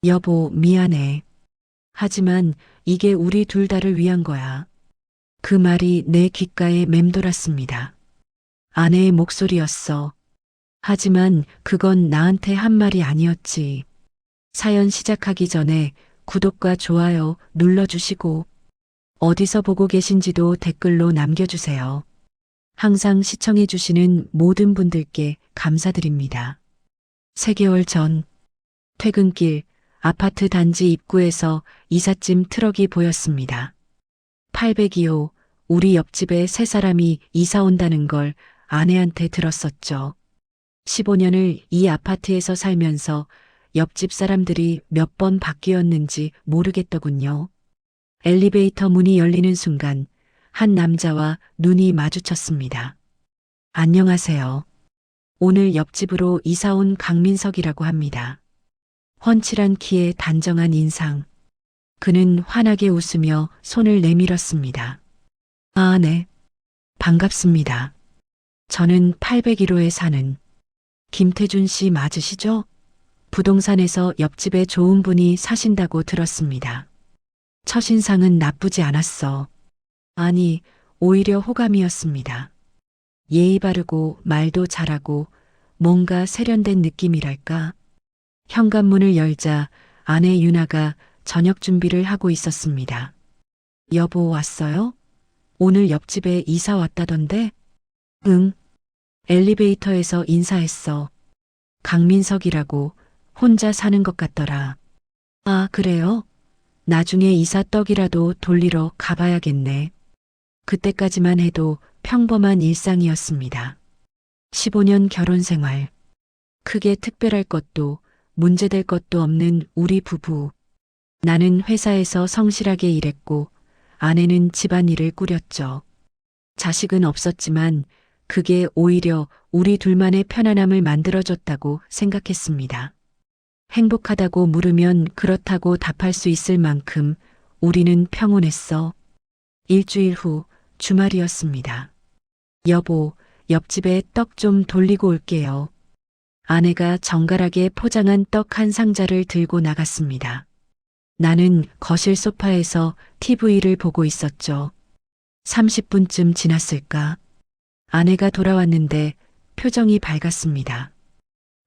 여보, 미안해. 하지만 이게 우리 둘 다를 위한 거야. 그 말이 내 귓가에 맴돌았습니다. 아내의 목소리였어. 하지만 그건 나한테 한 말이 아니었지. 사연 시작하기 전에 구독과 좋아요 눌러주시고 어디서 보고 계신지도 댓글로 남겨주세요. 항상 시청해주시는 모든 분들께 감사드립니다. 3개월 전 퇴근길 아파트 단지 입구에서 이삿짐 트럭이 보였습니다. 802호, 우리 옆집에 세 사람이 이사 온다는 걸 아내한테 들었었죠. 15년을 이 아파트에서 살면서 옆집 사람들이 몇 번 바뀌었는지 모르겠더군요. 엘리베이터 문이 열리는 순간 한 남자와 눈이 마주쳤습니다. 안녕하세요. 오늘 옆집으로 이사 온 강민석이라고 합니다. 훤칠한 키에 단정한 인상. 그는 환하게 웃으며 손을 내밀었습니다. 아, 네. 반갑습니다. 저는 801호에 사는 김태준 씨 맞으시죠? 부동산에서 옆집에 좋은 분이 사신다고 들었습니다. 첫인상은 나쁘지 않았어. 아니, 오히려 호감이었습니다. 예의 바르고 말도 잘하고 뭔가 세련된 느낌이랄까. 현관문을 열자 아내 유나가 저녁 준비를 하고 있었습니다. 여보 왔어요? 오늘 옆집에 이사 왔다던데? 응. 엘리베이터에서 인사했어. 강민석이라고 혼자 사는 것 같더라. 아, 그래요? 나중에 이사 떡이라도 돌리러 가봐야겠네. 그때까지만 해도 평범한 일상이었습니다. 15년 결혼 생활. 크게 특별할 것도 문제될 것도 없는 우리 부부. 나는 회사에서 성실하게 일했고 아내는 집안일을 꾸렸죠. 자식은 없었지만 그게 오히려 우리 둘만의 편안함을 만들어줬다고 생각했습니다. 행복하다고 물으면 그렇다고 답할 수 있을 만큼 우리는 평온했어. 일주일 후 주말이었습니다. 여보, 옆집에 떡 좀 돌리고 올게요. 아내가 정갈하게 포장한 떡 한 상자를 들고 나갔습니다. 나는 거실 소파에서 TV를 보고 있었죠. 30분쯤 지났을까? 아내가 돌아왔는데 표정이 밝았습니다.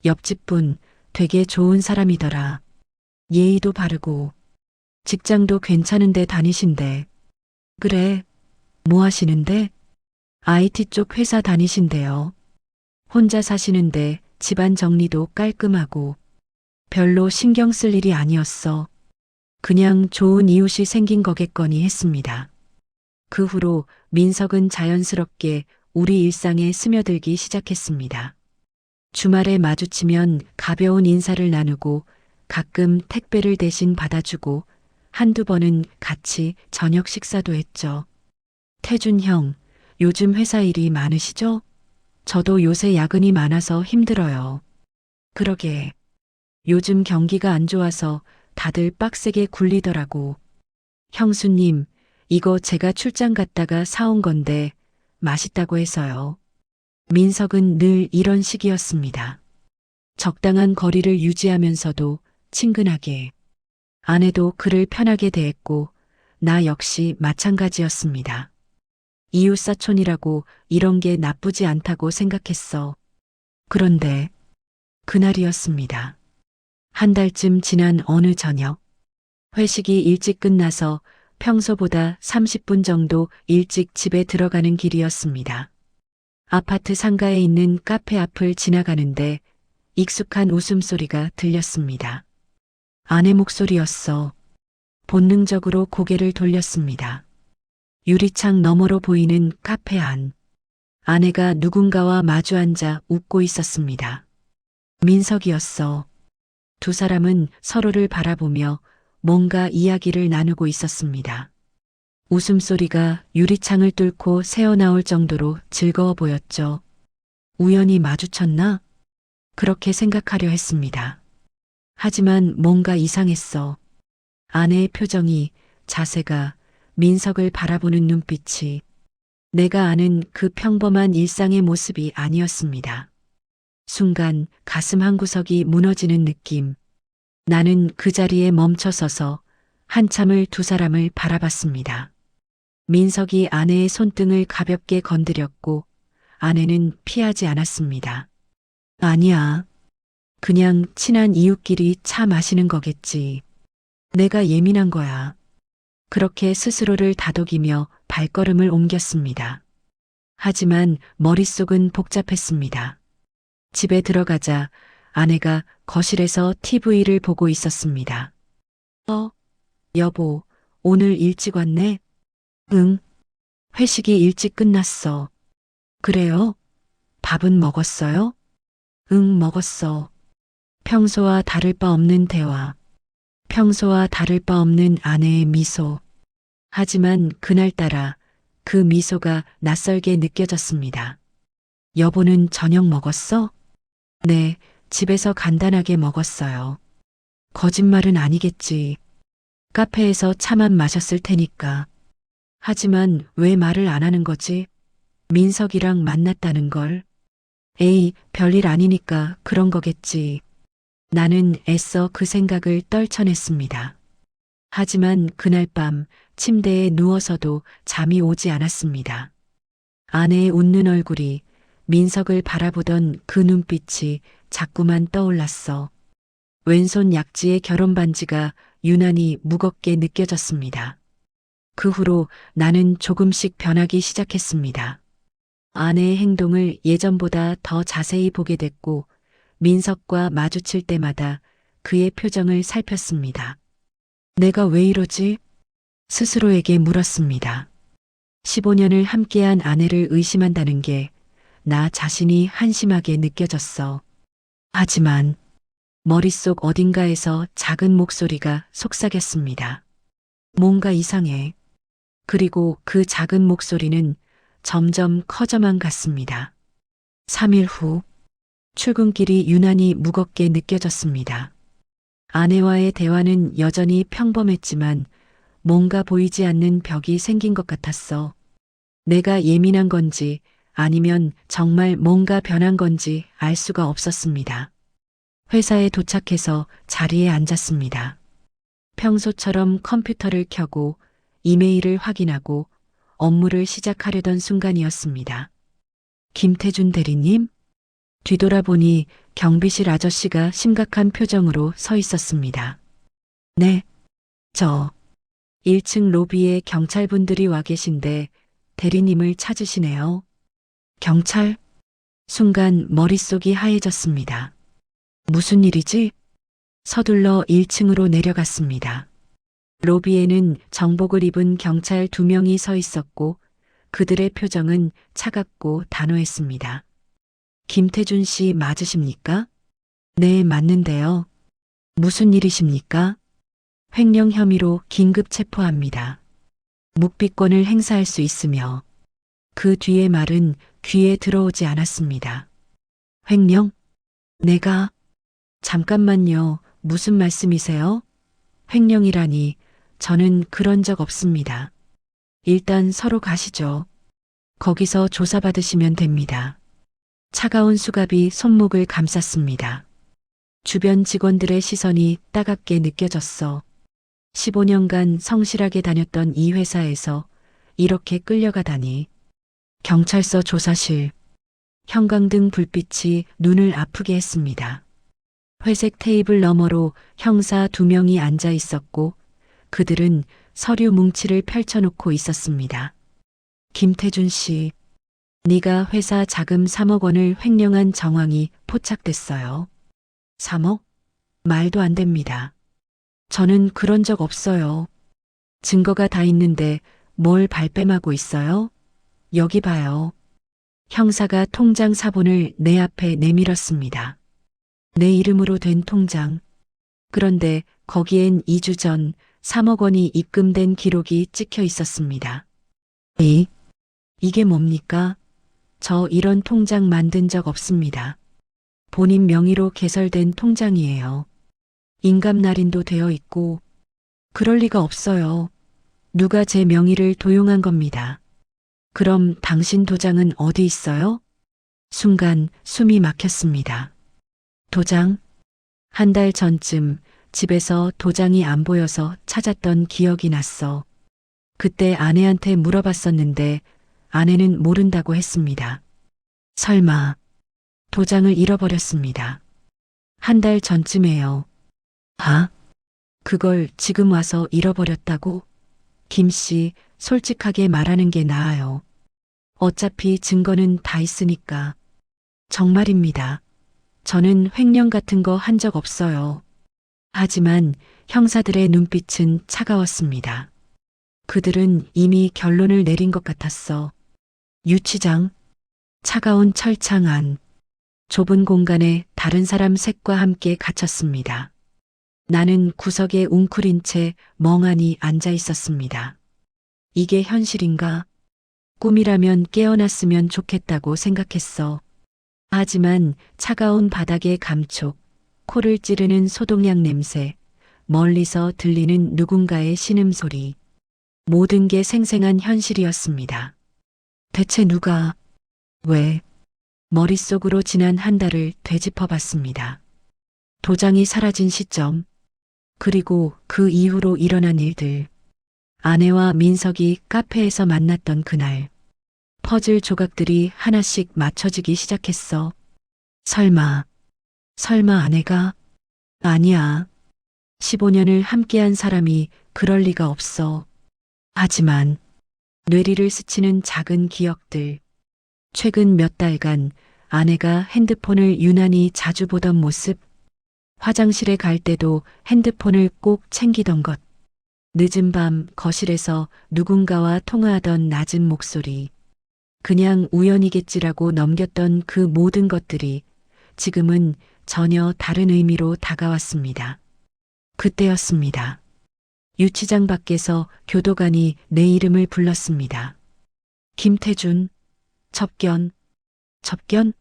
옆집 분 되게 좋은 사람이더라. 예의도 바르고 직장도 괜찮은데 다니신대. 그래, 뭐 하시는데? IT 쪽 회사 다니신대요. 혼자 사시는데 집안 정리도 깔끔하고 별로 신경 쓸 일이 아니었어. 그냥 좋은 이웃이 생긴 거겠거니 했습니다. 그 후로 민석은 자연스럽게 우리 일상에 스며들기 시작했습니다. 주말에 마주치면 가벼운 인사를 나누고 가끔 택배를 대신 받아주고 한두 번은 같이 저녁 식사도 했죠. 태준 형, 요즘 회사 일이 많으시죠? 저도 요새 야근이 많아서 힘들어요. 그러게. 요즘 경기가 안 좋아서 다들 빡세게 굴리더라고. 형수님, 이거 제가 출장 갔다가 사온 건데 맛있다고 해서요. 민석은 늘 이런 식이었습니다. 적당한 거리를 유지하면서도 친근하게. 아내도 그를 편하게 대했고 나 역시 마찬가지였습니다. 이웃사촌이라고 이런 게 나쁘지 않다고 생각했어. 그런데 그날이었습니다. 한 달쯤 지난 어느 저녁, 회식이 일찍 끝나서 평소보다 30분 정도 일찍 집에 들어가는 길이었습니다. 아파트 상가에 있는 카페 앞을 지나가는데 익숙한 웃음소리가 들렸습니다. 아내 목소리였어. 본능적으로 고개를 돌렸습니다. 유리창 너머로 보이는 카페 안. 아내가 누군가와 마주 앉아 웃고 있었습니다. 민석이었어. 두 사람은 서로를 바라보며 뭔가 이야기를 나누고 있었습니다. 웃음소리가 유리창을 뚫고 새어나올 정도로 즐거워 보였죠. 우연히 마주쳤나? 그렇게 생각하려 했습니다. 하지만 뭔가 이상했어. 아내의 표정이, 자세가, 민석을 바라보는 눈빛이 내가 아는 그 평범한 일상의 모습이 아니었습니다. 순간 가슴 한구석이 무너지는 느낌. 나는 그 자리에 멈춰 서서 한참을 두 사람을 바라봤습니다. 민석이 아내의 손등을 가볍게 건드렸고 아내는 피하지 않았습니다. 아니야. 그냥 친한 이웃끼리 차 마시는 거겠지. 내가 예민한 거야. 그렇게 스스로를 다독이며 발걸음을 옮겼습니다. 하지만 머릿속은 복잡했습니다. 집에 들어가자 아내가 거실에서 TV를 보고 있었습니다. 여보, 오늘 일찍 왔네? 응. 회식이 일찍 끝났어. 그래요? 밥은 먹었어요? 응, 먹었어. 평소와 다를 바 없는 대화. 평소와 다를 바 없는 아내의 미소. 하지만 그날따라 그 미소가 낯설게 느껴졌습니다. 여보는 저녁 먹었어? 네, 집에서 간단하게 먹었어요. 거짓말은 아니겠지. 카페에서 차만 마셨을 테니까. 하지만 왜 말을 안 하는 거지? 민석이랑 만났다는 걸. 에이, 별일 아니니까 그런 거겠지. 나는 애써 그 생각을 떨쳐냈습니다. 하지만 그날 밤 침대에 누워서도 잠이 오지 않았습니다. 아내의 웃는 얼굴이 민석을 바라보던 그 눈빛이 자꾸만 떠올랐어. 왼손 약지의 결혼 반지가 유난히 무겁게 느껴졌습니다. 그 후로 나는 조금씩 변하기 시작했습니다. 아내의 행동을 예전보다 더 자세히 보게 됐고 민석과 마주칠 때마다 그의 표정을 살폈습니다. 내가 왜 이러지? 스스로에게 물었습니다. 15년을 함께한 아내를 의심한다는 게 나 자신이 한심하게 느껴졌어. 하지만 머릿속 어딘가에서 작은 목소리가 속삭였습니다. 뭔가 이상해. 그리고 그 작은 목소리는 점점 커져만 갔습니다. 3일 후 출근길이 유난히 무겁게 느껴졌습니다. 아내와의 대화는 여전히 평범했지만 뭔가 보이지 않는 벽이 생긴 것 같았어. 내가 예민한 건지 아니면 정말 뭔가 변한 건지 알 수가 없었습니다. 회사에 도착해서 자리에 앉았습니다. 평소처럼 컴퓨터를 켜고 이메일을 확인하고 업무를 시작하려던 순간이었습니다. 김태준 대리님? 뒤돌아보니 경비실 아저씨가 심각한 표정으로 서 있었습니다. 네, 저 1층 로비에 경찰분들이 와 계신데 대리님을 찾으시네요. 경찰? 순간 머릿속이 하얘졌습니다. 무슨 일이지? 서둘러 1층으로 내려갔습니다. 로비에는 정복을 입은 경찰 2명이 서 있었고 그들의 표정은 차갑고 단호했습니다. 김태준 씨 맞으십니까? 네, 맞는데요. 무슨 일이십니까? 횡령 혐의로 긴급 체포합니다. 묵비권을 행사할 수 있으며 그 뒤의 말은 귀에 들어오지 않았습니다. 횡령? 내가? 잠깐만요. 무슨 말씀이세요? 횡령이라니 저는 그런 적 없습니다. 일단 서로 가시죠. 거기서 조사받으시면 됩니다. 차가운 수갑이 손목을 감쌌습니다. 주변 직원들의 시선이 따갑게 느껴졌어. 15년간 성실하게 다녔던 이 회사에서 이렇게 끌려가다니. 경찰서 조사실. 형광등 불빛이 눈을 아프게 했습니다. 회색 테이블 너머로 형사 2명이 앉아 있었고 그들은 서류 뭉치를 펼쳐놓고 있었습니다. 김태준 씨, 네가 회사 자금 3억 원을 횡령한 정황이 포착됐어요. 3억? 말도 안 됩니다. 저는 그런 적 없어요. 증거가 다 있는데 뭘 발뺌하고 있어요? 여기 봐요. 형사가 통장 사본을 내 앞에 내밀었습니다. 내 이름으로 된 통장. 그런데 거기엔 2주 전 3억 원이 입금된 기록이 찍혀 있었습니다. 이게 뭡니까? 저 이런 통장 만든 적 없습니다. 본인 명의로 개설된 통장이에요. 인감날인도 되어 있고 그럴 리가 없어요. 누가 제 명의를 도용한 겁니다. 그럼 당신 도장은 어디 있어요? 순간 숨이 막혔습니다. 도장? 한 달 전쯤 집에서 도장이 안 보여서 찾았던 기억이 났어. 그때 아내한테 물어봤었는데 아내는 모른다고 했습니다. 설마 도장을 잃어버렸습니다. 한 달 전쯤에요. 아, 그걸 지금 와서 잃어버렸다고? 김 씨, 솔직하게 말하는 게 나아요. 어차피 증거는 다 있으니까. 정말입니다. 저는 횡령 같은 거 한 적 없어요. 하지만 형사들의 눈빛은 차가웠습니다. 그들은 이미 결론을 내린 것 같았어. 유치장, 차가운 철창 안, 좁은 공간에 다른 사람 색과 함께 갇혔습니다. 나는 구석에 웅크린 채 멍하니 앉아 있었습니다. 이게 현실인가? 꿈이라면 깨어났으면 좋겠다고 생각했어. 하지만 차가운 바닥의 감촉, 코를 찌르는 소독약 냄새, 멀리서 들리는 누군가의 신음소리. 모든 게 생생한 현실이었습니다. 대체 누가, 왜, 머릿속으로 지난 한 달을 되짚어 봤습니다. 도장이 사라진 시점, 그리고 그 이후로 일어난 일들. 아내와 민석이 카페에서 만났던 그날. 퍼즐 조각들이 하나씩 맞춰지기 시작했어. 설마 아내가? 아니야. 15년을 함께한 사람이 그럴 리가 없어. 하지만 뇌리를 스치는 작은 기억들. 최근 몇 달간 아내가 핸드폰을 유난히 자주 보던 모습. 화장실에 갈 때도 핸드폰을 꼭 챙기던 것. 늦은 밤 거실에서 누군가와 통화하던 낮은 목소리. 그냥 우연이겠지라고 넘겼던 그 모든 것들이 지금은 전혀 다른 의미로 다가왔습니다. 그때였습니다. 유치장 밖에서 교도관이 내 이름을 불렀습니다. 김태준, 접견,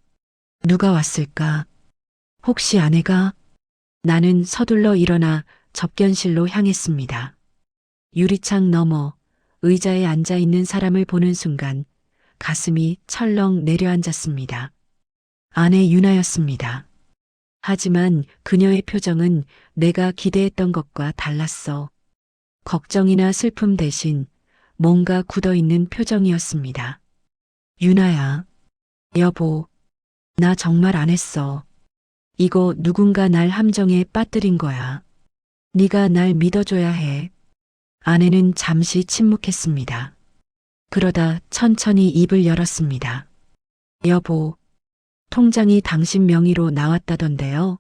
누가 왔을까? 혹시 아내가? 나는 서둘러 일어나 접견실로 향했습니다. 유리창 너머 의자에 앉아 있는 사람을 보는 순간 가슴이 철렁 내려앉았습니다. 아내 유나였습니다. 하지만 그녀의 표정은 내가 기대했던 것과 달랐어. 걱정이나 슬픔 대신 뭔가 굳어있는 표정이었습니다. 유나야, 여보, 나 정말 안 했어. 이거 누군가 날 함정에 빠뜨린 거야. 네가 날 믿어줘야 해. 아내는 잠시 침묵했습니다. 그러다 천천히 입을 열었습니다. 여보, 통장이 당신 명의로 나왔다던데요.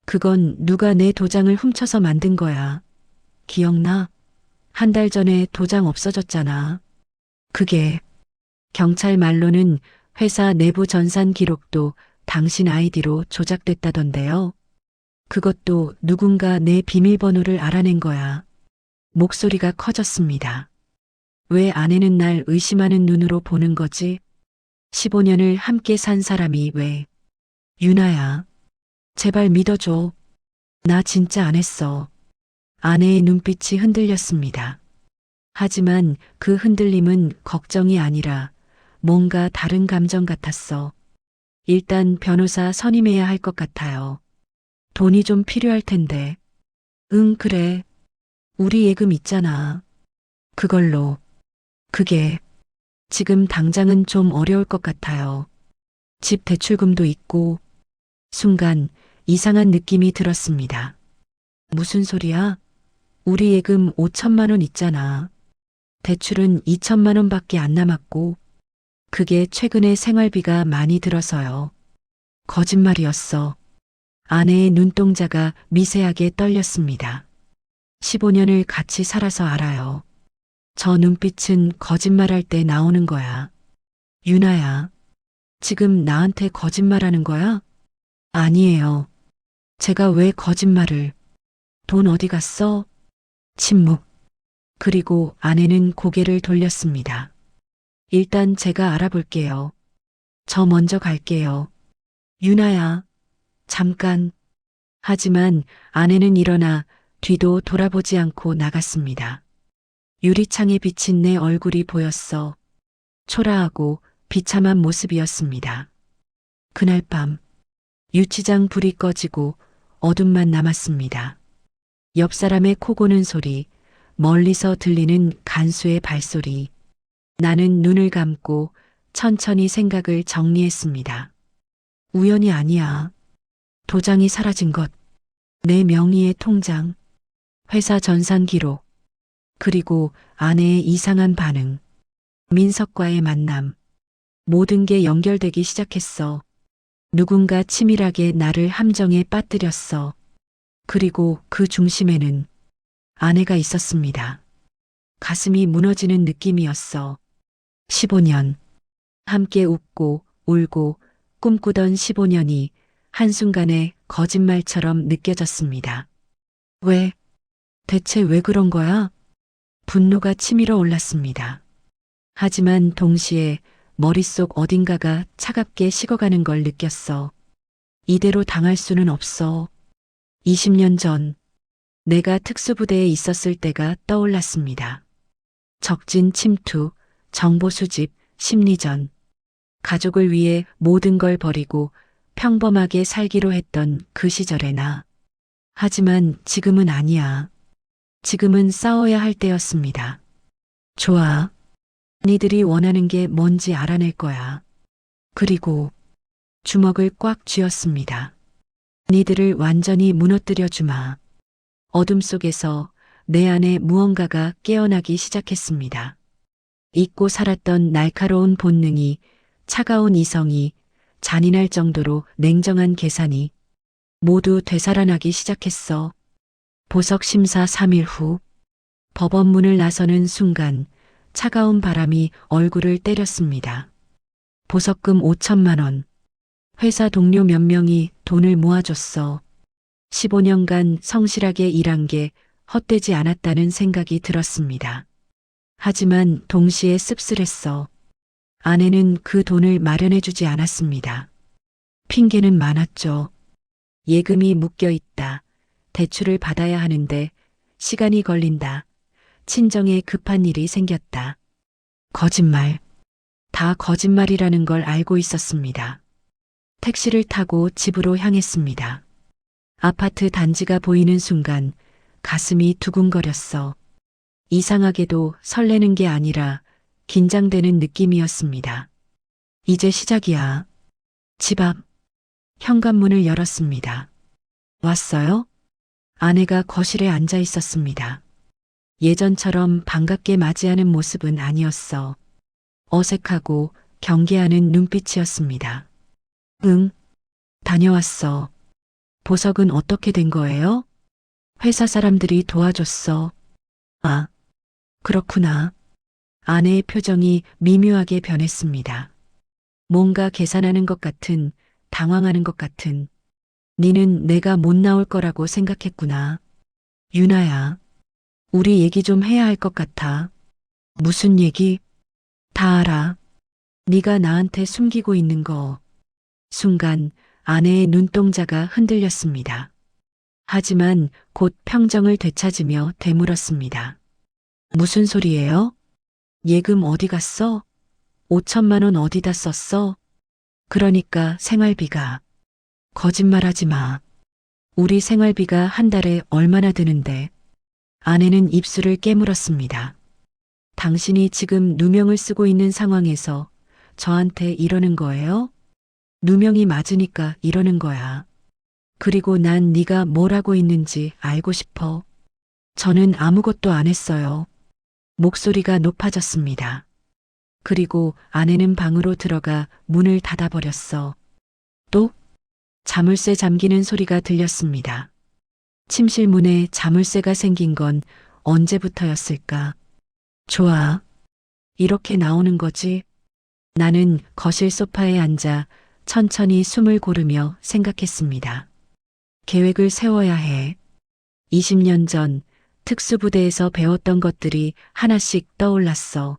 그건 누가 내 도장을 훔쳐서 만든 거야. 기억나? 한 달 전에 도장 없어졌잖아. 그게 경찰 말로는 회사 내부 전산 기록도 당신 아이디로 조작됐다던데요. 그것도 누군가 내 비밀번호를 알아낸 거야. 목소리가 커졌습니다. 왜 아내는 날 의심하는 눈으로 보는 거지? 15년을 함께 산 사람이 왜? 유나야, 제발 믿어줘. 나 진짜 안 했어. 아내의 눈빛이 흔들렸습니다. 하지만 그 흔들림은 걱정이 아니라 뭔가 다른 감정 같았어. 일단 변호사 선임해야 할 것 같아요. 돈이 좀 필요할 텐데. 응, 그래. 우리 예금 있잖아. 그걸로. 그게 지금 당장은 좀 어려울 것 같아요. 집 대출금도 있고. 순간 이상한 느낌이 들었습니다. 무슨 소리야? 우리 예금 5천만 원 있잖아. 대출은 2천만 원밖에 안 남았고. 그게 최근에 생활비가 많이 들어서요. 거짓말이었어. 아내의 눈동자가 미세하게 떨렸습니다. 15년을 같이 살아서 알아요. 저 눈빛은 거짓말할 때 나오는 거야. 유나야, 지금 나한테 거짓말하는 거야? 아니에요. 제가 왜 거짓말을. 돈 어디 갔어? 침묵. 그리고 아내는 고개를 돌렸습니다. 일단 제가 알아볼게요. 저 먼저 갈게요. 유나야, 잠깐. 하지만 아내는 일어나 뒤도 돌아보지 않고 나갔습니다. 유리창에 비친 내 얼굴이 보였어. 초라하고 비참한 모습이었습니다. 그날 밤 유치장 불이 꺼지고 어둠만 남았습니다. 옆 사람의 코 고는 소리, 멀리서 들리는 간수의 발소리. 나는 눈을 감고 천천히 생각을 정리했습니다. 우연이 아니야. 도장이 사라진 것, 내 명의의 통장, 회사 전산 기록, 그리고 아내의 이상한 반응, 민석과의 만남. 모든 게 연결되기 시작했어. 누군가 치밀하게 나를 함정에 빠뜨렸어. 그리고 그 중심에는 아내가 있었습니다. 가슴이 무너지는 느낌이었어. 15년. 함께 웃고 울고 꿈꾸던 15년이 한순간에 거짓말처럼 느껴졌습니다. 왜? 대체 왜 그런 거야? 분노가 치밀어 올랐습니다. 하지만 동시에 머릿속 어딘가가 차갑게 식어가는 걸 느꼈어. 이대로 당할 수는 없어. 20년 전, 내가 특수부대에 있었을 때가 떠올랐습니다. 적진 침투, 정보 수집, 심리전. 가족을 위해 모든 걸 버리고 평범하게 살기로 했던 그 시절의 나. 하지만 지금은 아니야. 지금은 싸워야 할 때였습니다. 좋아. 니들이 원하는 게 뭔지 알아낼 거야. 그리고 주먹을 꽉 쥐었습니다. 니들을 완전히 무너뜨려 주마. 어둠 속에서 내 안에 무언가가 깨어나기 시작했습니다. 잊고 살았던 날카로운 본능이, 차가운 이성이, 잔인할 정도로 냉정한 계산이 모두 되살아나기 시작했어. 보석 심사 3일 후 법원 문을 나서는 순간 차가운 바람이 얼굴을 때렸습니다. 보석금 5천만 원. 회사 동료 몇 명이 돈을 모아줬어. 15년간 성실하게 일한 게 헛되지 않았다는 생각이 들었습니다. 하지만 동시에 씁쓸했어. 아내는 그 돈을 마련해주지 않았습니다. 핑계는 많았죠. 예금이 묶여 있다. 대출을 받아야 하는데 시간이 걸린다. 친정에 급한 일이 생겼다. 거짓말. 다 거짓말이라는 걸 알고 있었습니다. 택시를 타고 집으로 향했습니다. 아파트 단지가 보이는 순간 가슴이 두근거렸어. 이상하게도 설레는 게 아니라 긴장되는 느낌이었습니다. 이제 시작이야. 집 앞 현관문을 열었습니다. 왔어요? 아내가 거실에 앉아 있었습니다. 예전처럼 반갑게 맞이하는 모습은 아니었어. 어색하고 경계하는 눈빛이었습니다. 응, 다녀왔어. 보석은 어떻게 된 거예요? 회사 사람들이 도와줬어. 아, 그렇구나. 아내의 표정이 미묘하게 변했습니다. 뭔가 계산하는 것 같은, 당황하는 것 같은. 니는 내가 못 나올 거라고 생각했구나. 유나야, 우리 얘기 좀 해야 할 것 같아. 무슨 얘기? 다 알아. 네가 나한테 숨기고 있는 거. 순간 아내의 눈동자가 흔들렸습니다. 하지만 곧 평정을 되찾으며 되물었습니다. 무슨 소리예요? 예금 어디 갔어? 5천만 원 어디다 썼어? 그러니까 생활비가. 거짓말하지 마. 우리 생활비가 한 달에 얼마나 드는데. 아내는 입술을 깨물었습니다. 당신이 지금 누명을 쓰고 있는 상황에서 저한테 이러는 거예요? 누명이 맞으니까 이러는 거야. 그리고 난 네가 뭘 하고 있는지 알고 싶어. 저는 아무것도 안 했어요. 목소리가 높아졌습니다. 그리고 아내는 방으로 들어가 문을 닫아버렸어. 또 자물쇠 잠기는 소리가 들렸습니다. 침실 문에 자물쇠가 생긴 건 언제부터였을까? 좋아. 이렇게 나오는 거지. 나는 거실 소파에 앉아 천천히 숨을 고르며 생각했습니다. 계획을 세워야 해. 20년 전 특수부대에서 배웠던 것들이 하나씩 떠올랐어.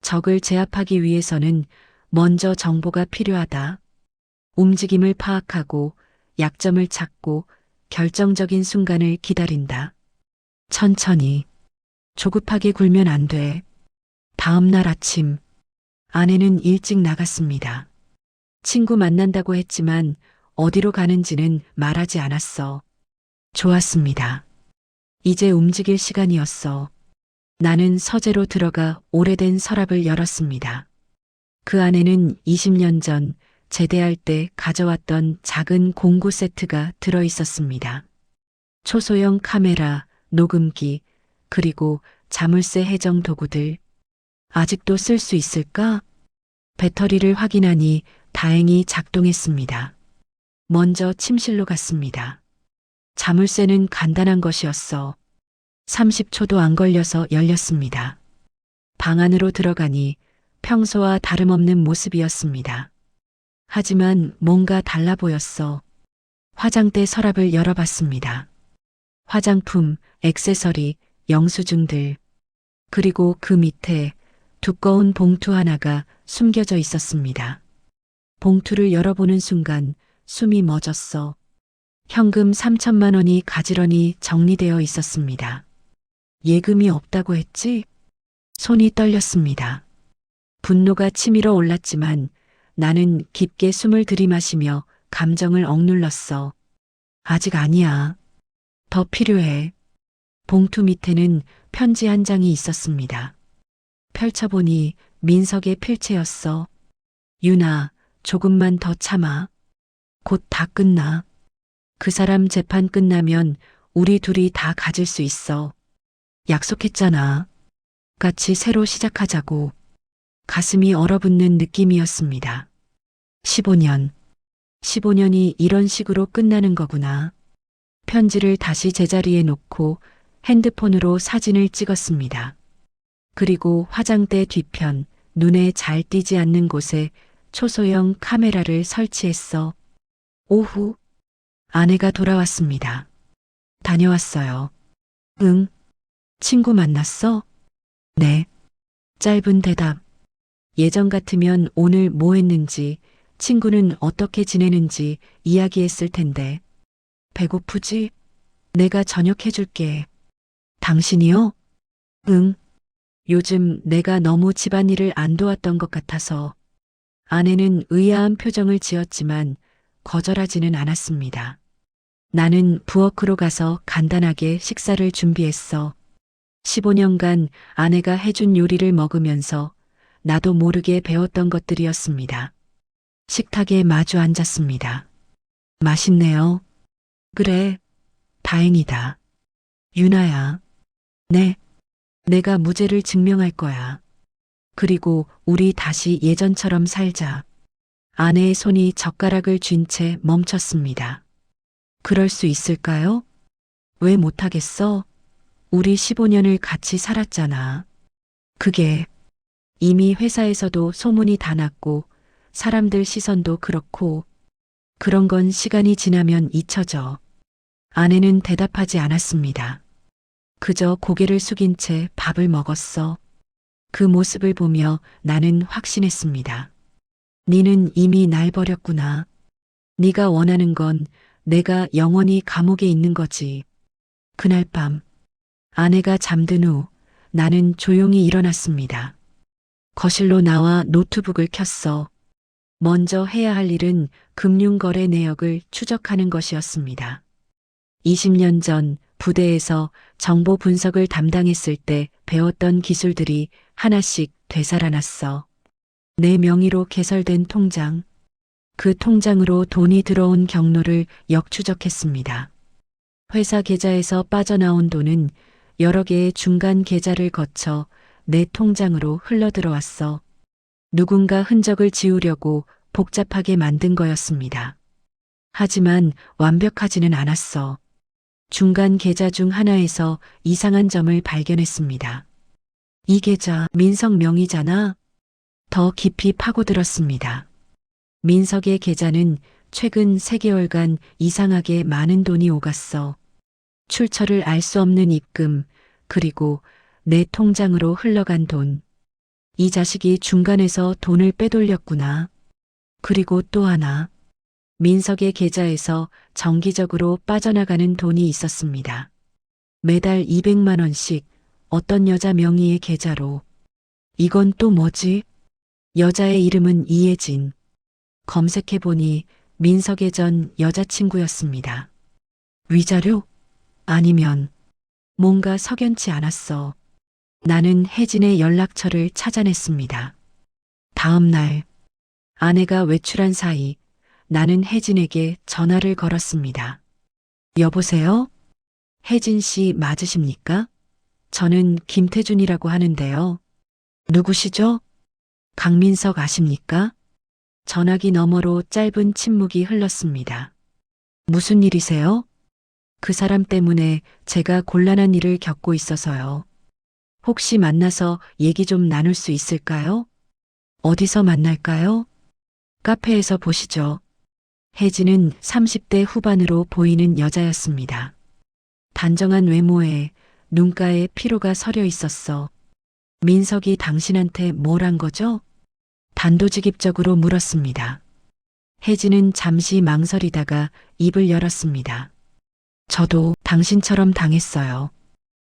적을 제압하기 위해서는 먼저 정보가 필요하다. 움직임을 파악하고 약점을 찾고 결정적인 순간을 기다린다. 천천히. 조급하게 굴면 안 돼. 다음 날 아침, 아내는 일찍 나갔습니다. 친구 만난다고 했지만 어디로 가는지는 말하지 않았어. 좋았습니다. 이제 움직일 시간이었어. 나는 서재로 들어가 오래된 서랍을 열었습니다. 그 안에는 20년 전 제대할 때 가져왔던 작은 공구 세트가 들어 있었습니다. 초소형 카메라, 녹음기, 그리고 자물쇠 해정 도구들. 아직도 쓸 수 있을까? 배터리를 확인하니 다행히 작동했습니다. 먼저 침실로 갔습니다. 자물쇠는 간단한 것이었어. 30초도 안 걸려서 열렸습니다. 방 안으로 들어가니 평소와 다름없는 모습이었습니다. 하지만 뭔가 달라 보였어. 화장대 서랍을 열어봤습니다. 화장품, 액세서리, 영수증들. 그리고 그 밑에 두꺼운 봉투 하나가 숨겨져 있었습니다. 봉투를 열어보는 순간 숨이 멎었어. 현금 3천만 원이 가지런히 정리되어 있었습니다. 예금이 없다고 했지? 손이 떨렸습니다. 분노가 치밀어 올랐지만 나는 깊게 숨을 들이마시며 감정을 억눌렀어. 아직 아니야. 더 필요해. 봉투 밑에는 편지 한 장이 있었습니다. 펼쳐보니 민석의 필체였어. 유나, 조금만 더 참아. 곧 다 끝나. 그 사람 재판 끝나면 우리 둘이 다 가질 수 있어. 약속했잖아. 같이 새로 시작하자고. 가슴이 얼어붙는 느낌이었습니다. 15년. 15년이 이런 식으로 끝나는 거구나. 편지를 다시 제자리에 놓고 핸드폰으로 사진을 찍었습니다. 그리고 화장대 뒤편, 눈에 잘 띄지 않는 곳에 초소형 카메라를 설치했어. 오후, 아내가 돌아왔습니다. 다녀왔어요. 응. 친구 만났어? 네. 짧은 대답. 예전 같으면 오늘 뭐 했는지, 친구는 어떻게 지내는지 이야기했을 텐데. 배고프지? 내가 저녁 해줄게. 당신이요? 응. 요즘 내가 너무 집안일을 안 도왔던 것 같아서. 아내는 의아한 표정을 지었지만 거절하지는 않았습니다. 나는 부엌으로 가서 간단하게 식사를 준비했어. 15년간 아내가 해준 요리를 먹으면서 나도 모르게 배웠던 것들이었습니다. 식탁에 마주 앉았습니다. 맛있네요. 그래, 다행이다. 유나야. 네, 내가 무죄를 증명할 거야. 그리고 우리 다시 예전처럼 살자. 아내의 손이 젓가락을 쥔 채 멈췄습니다. 그럴 수 있을까요? 왜 못하겠어? 우리 15년을 같이 살았잖아. 그게 이미 회사에서도 소문이 다 났고 사람들 시선도 그렇고 그런 건 시간이 지나면 잊혀져. 아내는 대답하지 않았습니다. 그저 고개를 숙인 채 밥을 먹었어. 그 모습을 보며 나는 확신했습니다. 니는 이미 날 버렸구나. 네가 원하는 건 내가 영원히 감옥에 있는 거지. 그날 밤 아내가 잠든 후 나는 조용히 일어났습니다. 거실로 나와 노트북을 켰어. 먼저 해야 할 일은 금융거래 내역을 추적하는 것이었습니다. 20년 전 부대에서 정보 분석을 담당했을 때 배웠던 기술들이 하나씩 되살아났어. 내 명의로 개설된 통장, 그 통장으로 돈이 들어온 경로를 역추적했습니다. 회사 계좌에서 빠져나온 돈은 여러 개의 중간 계좌를 거쳐 내 통장으로 흘러들어왔어. 누군가 흔적을 지우려고 복잡하게 만든 거였습니다. 하지만 완벽하지는 않았어. 중간 계좌 중 하나에서 이상한 점을 발견했습니다. 이 계좌 민석 명의잖아. 더 깊이 파고들었습니다. 민석의 계좌는 최근 3개월간 이상하게 많은 돈이 오갔어. 출처를 알 수 없는 입금, 그리고 내 통장으로 흘러간 돈. 이 자식이 중간에서 돈을 빼돌렸구나. 그리고 또 하나. 민석의 계좌에서 정기적으로 빠져나가는 돈이 있었습니다. 매달 200만 원씩 어떤 여자 명의의 계좌로. 이건 또 뭐지? 여자의 이름은 이혜진. 검색해보니 민석의 전 여자친구였습니다. 위자료? 아니면 뭔가 석연치 않았어. 나는 혜진의 연락처를 찾아냈습니다. 다음 날, 아내가 외출한 사이 나는 혜진에게 전화를 걸었습니다. 여보세요? 혜진 씨 맞으십니까? 저는 김태준이라고 하는데요. 누구시죠? 강민석 아십니까? 전화기 너머로 짧은 침묵이 흘렀습니다. 무슨 일이세요? 그 사람 때문에 제가 곤란한 일을 겪고 있어서요. 혹시 만나서 얘기 좀 나눌 수 있을까요? 어디서 만날까요? 카페에서 보시죠. 혜진은 30대 후반으로 보이는 여자였습니다. 단정한 외모에 눈가에 피로가 서려 있었어. 민석이 당신한테 뭘 한 거죠? 단도직입적으로 물었습니다. 혜진은 잠시 망설이다가 입을 열었습니다. 저도 당신처럼 당했어요.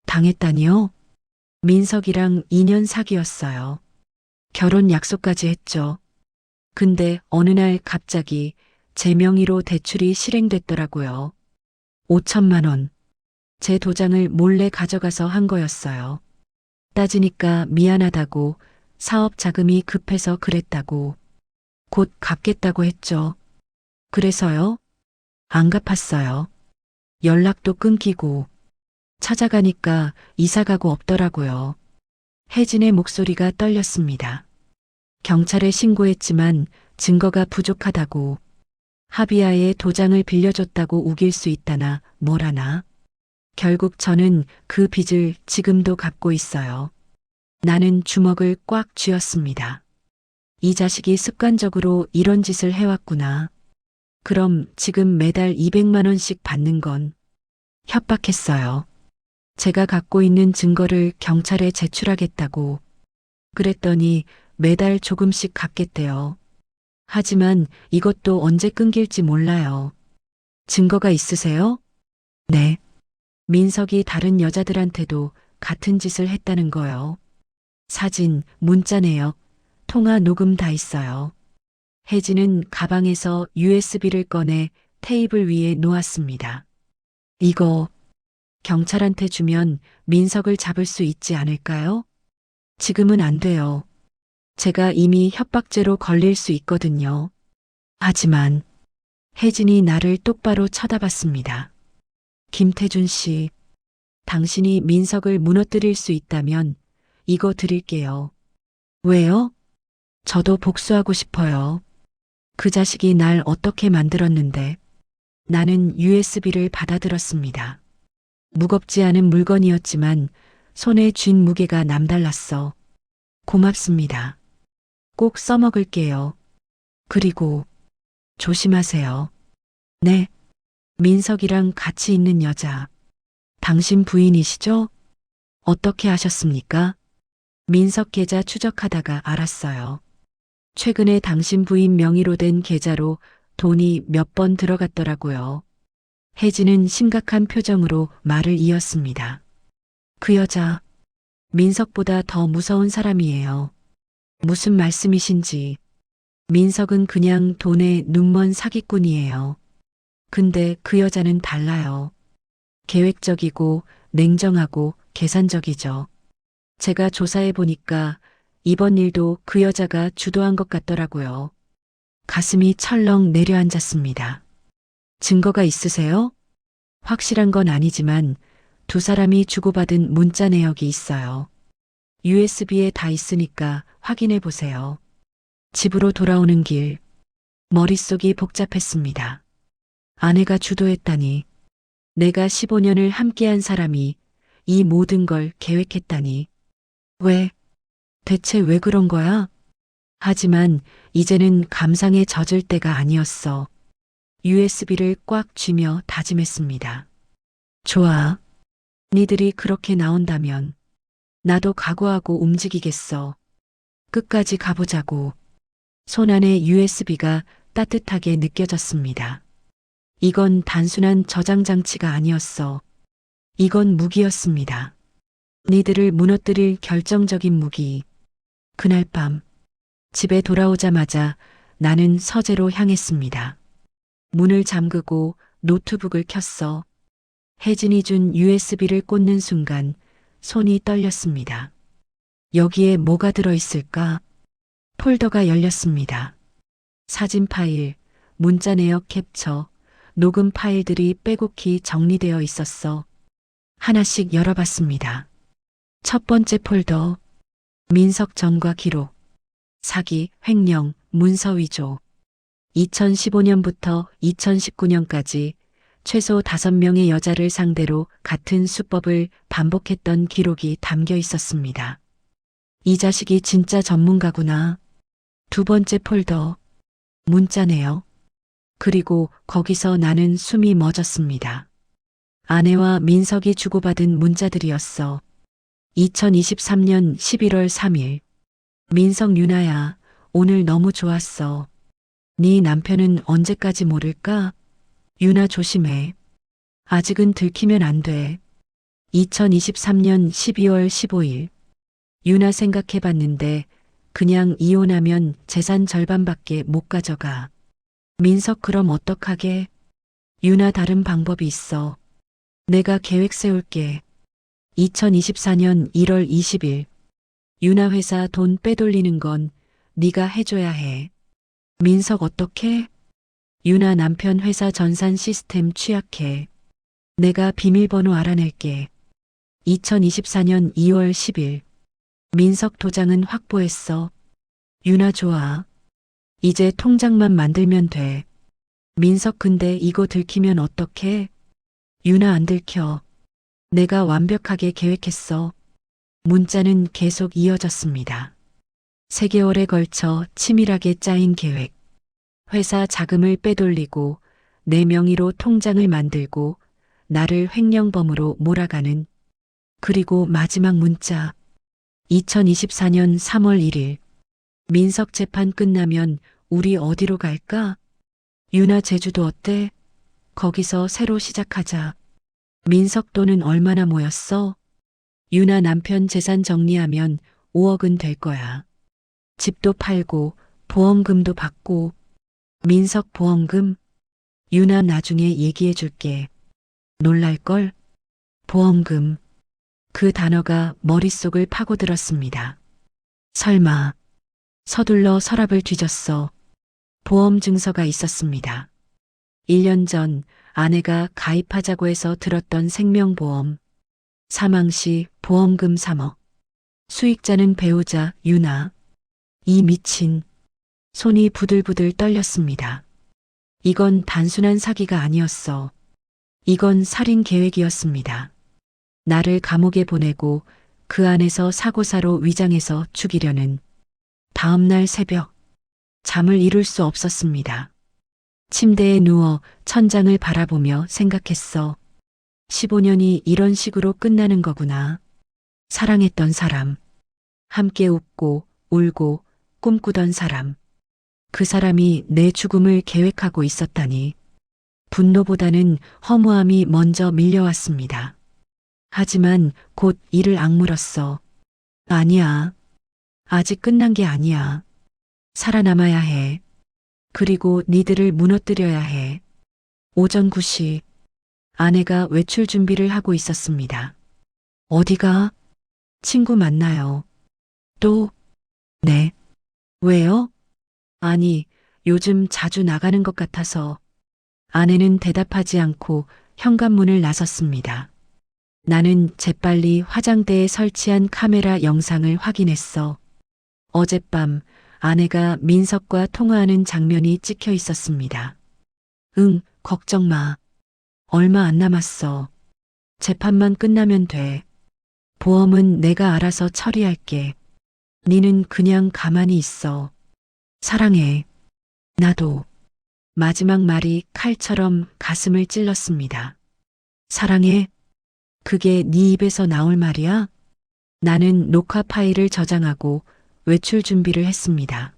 당했다니요? 민석이랑 2년 사귀었어요. 결혼 약속까지 했죠. 근데 어느 날 갑자기 제 명의로 대출이 실행됐더라고요. 5천만 원. 제 도장을 몰래 가져가서 한 거였어요. 따지니까 미안하다고 사업 자금이 급해서 그랬다고 곧 갚겠다고 했죠. 그래서요? 안 갚았어요. 연락도 끊기고 찾아가니까 이사가고 없더라고요. 혜진의 목소리가 떨렸습니다. 경찰에 신고했지만 증거가 부족하다고 하비아의 도장을 빌려줬다고 우길 수 있다나 뭐라나. 결국 저는 그 빚을 지금도 갚고 있어요. 나는 주먹을 꽉 쥐었습니다. 이 자식이 습관적으로 이런 짓을 해왔구나. 그럼 지금 매달 200만 원씩 받는 건 협박했어요. 제가 갖고 있는 증거를 경찰에 제출하겠다고. 그랬더니 매달 조금씩 갚겠대요. 하지만 이것도 언제 끊길지 몰라요. 증거가 있으세요? 네. 민석이 다른 여자들한테도 같은 짓을 했다는 거요. 사진, 문자 내역, 통화 녹음 다 있어요. 혜진은 가방에서 USB를 꺼내 테이블 위에 놓았습니다. 이거 경찰한테 주면 민석을 잡을 수 있지 않을까요? 지금은 안 돼요. 제가 이미 협박죄로 걸릴 수 있거든요. 하지만 혜진이 나를 똑바로 쳐다봤습니다. 김태준 씨, 당신이 민석을 무너뜨릴 수 있다면 이거 드릴게요. 왜요? 저도 복수하고 싶어요. 그 자식이 날 어떻게 만들었는데. 나는 USB를 받아들었습니다. 무겁지 않은 물건이었지만 손에 쥔 무게가 남달랐어. 고맙습니다. 꼭 써먹을게요. 그리고 조심하세요. 네. 민석이랑 같이 있는 여자. 당신 부인이시죠? 어떻게 아셨습니까? 민석 계좌 추적하다가 알았어요. 최근에 당신 부인 명의로 된 계좌로 돈이 몇 번 들어갔더라고요. 혜진은 심각한 표정으로 말을 이었습니다. 그 여자, 민석보다 더 무서운 사람이에요. 무슨 말씀이신지. 민석은 그냥 돈에 눈먼 사기꾼이에요. 근데 그 여자는 달라요. 계획적이고 냉정하고 계산적이죠. 제가 조사해 보니까 이번 일도 그 여자가 주도한 것 같더라고요. 가슴이 철렁 내려앉았습니다. 증거가 있으세요? 확실한 건 아니지만 두 사람이 주고받은 문자 내역이 있어요. USB에 다 있으니까 확인해 보세요. 집으로 돌아오는 길, 머릿속이 복잡했습니다. 아내가 주도했다니, 내가 15년을 함께한 사람이 이 모든 걸 계획했다니. 왜? 대체 왜 그런 거야? 하지만 이제는 감상에 젖을 때가 아니었어. USB를 꽉 쥐며 다짐했습니다. 좋아. 니들이 그렇게 나온다면 나도 각오하고 움직이겠어. 끝까지 가보자고. 손안에 USB가 따뜻하게 느껴졌습니다. 이건 단순한 저장 장치가 아니었어. 이건 무기였습니다. 니들을 무너뜨릴 결정적인 무기. 그날 밤 집에 돌아오자마자 나는 서재로 향했습니다. 문을 잠그고 노트북을 켰어. 혜진이 준 USB를 꽂는 순간 손이 떨렸습니다. 여기에 뭐가 들어있을까? 폴더가 열렸습니다. 사진 파일, 문자 내역 캡처, 녹음 파일들이 빼곡히 정리되어 있었어. 하나씩 열어봤습니다. 첫 번째 폴더, 민석 전과 기록, 사기, 횡령, 문서 위조. 2015년부터 2019년까지 최소 5명의 여자를 상대로 같은 수법을 반복했던 기록이 담겨 있었습니다. 이 자식이 진짜 전문가구나. 두 번째 폴더, 문자 내역. 그리고 거기서 나는 숨이 멎었습니다. 아내와 민석이 주고받은 문자들이었어. 2023년 11월 3일. 민석 유나야, 오늘 너무 좋았어. 네 남편은 언제까지 모를까? 유나 조심해. 아직은 들키면 안 돼. 2023년 12월 15일. 유나 생각해봤는데 그냥 이혼하면 재산 절반밖에 못 가져가. 민석 그럼 어떡하게? 유나 다른 방법이 있어. 내가 계획 세울게. 2024년 1월 20일. 유나 회사 돈 빼돌리는 건 네가 해줘야 해. 민석 어떻게? 유나 남편 회사 전산 시스템 취약해. 내가 비밀번호 알아낼게. 2024년 2월 10일. 민석 도장은 확보했어. 유나 좋아. 이제 통장만 만들면 돼. 민석 근데 이거 들키면 어떡해? 유나 안 들켜. 내가 완벽하게 계획했어. 문자는 계속 이어졌습니다. 3개월에 걸쳐 치밀하게 짜인 계획. 회사 자금을 빼돌리고 내 명의로 통장을 만들고 나를 횡령범으로 몰아가는. 그리고 마지막 문자. 2024년 3월 1일. 민석 재판 끝나면 우리 어디로 갈까? 유나 제주도 어때? 거기서 새로 시작하자. 민석 돈은 얼마나 모였어? 유나 남편 재산 정리하면 5억은 될 거야. 집도 팔고 보험금도 받고. 민석 보험금? 유나 나중에 얘기해 줄게. 놀랄걸? 보험금. 그 단어가 머릿속을 파고들었습니다. 설마. 서둘러 서랍을 뒤졌어. 보험 증서가 있었습니다. 1년 전 아내가 가입하자고 해서 들었던 생명보험. 사망 시 보험금 3억. 수익자는 배우자 유나. 이 미친. 손이 부들부들 떨렸습니다. 이건 단순한 사기가 아니었어. 이건 살인 계획이었습니다. 나를 감옥에 보내고 그 안에서 사고사로 위장해서 죽이려는. 다음 날 새벽. 잠을 이룰 수 없었습니다. 침대에 누워 천장을 바라보며 생각했어. 15년이 이런 식으로 끝나는 거구나. 사랑했던 사람. 함께 웃고 울고 꿈꾸던 사람. 그 사람이 내 죽음을 계획하고 있었다니. 분노보다는 허무함이 먼저 밀려왔습니다. 하지만 곧 이를 악물었어. 아니야. 아직 끝난 게 아니야. 살아남아야 해. 그리고 니들을 무너뜨려야 해. 오전 9시. 아내가 외출 준비를 하고 있었습니다. 어디가? 친구 만나요. 또? 네. 왜요? 아니, 요즘 자주 나가는 것 같아서. 아내는 대답하지 않고 현관문을 나섰습니다. 나는 재빨리 화장대에 설치한 카메라 영상을 확인했어. 어젯밤 아내가 민석과 통화하는 장면이 찍혀 있었습니다. 응, 걱정 마. 얼마 안 남았어. 재판만 끝나면 돼. 보험은 내가 알아서 처리할게. 니는 그냥 가만히 있어. 사랑해. 나도. 마지막 말이 칼처럼 가슴을 찔렀습니다. 사랑해? 그게 네 입에서 나올 말이야? 나는 녹화 파일을 저장하고 외출 준비를 했습니다.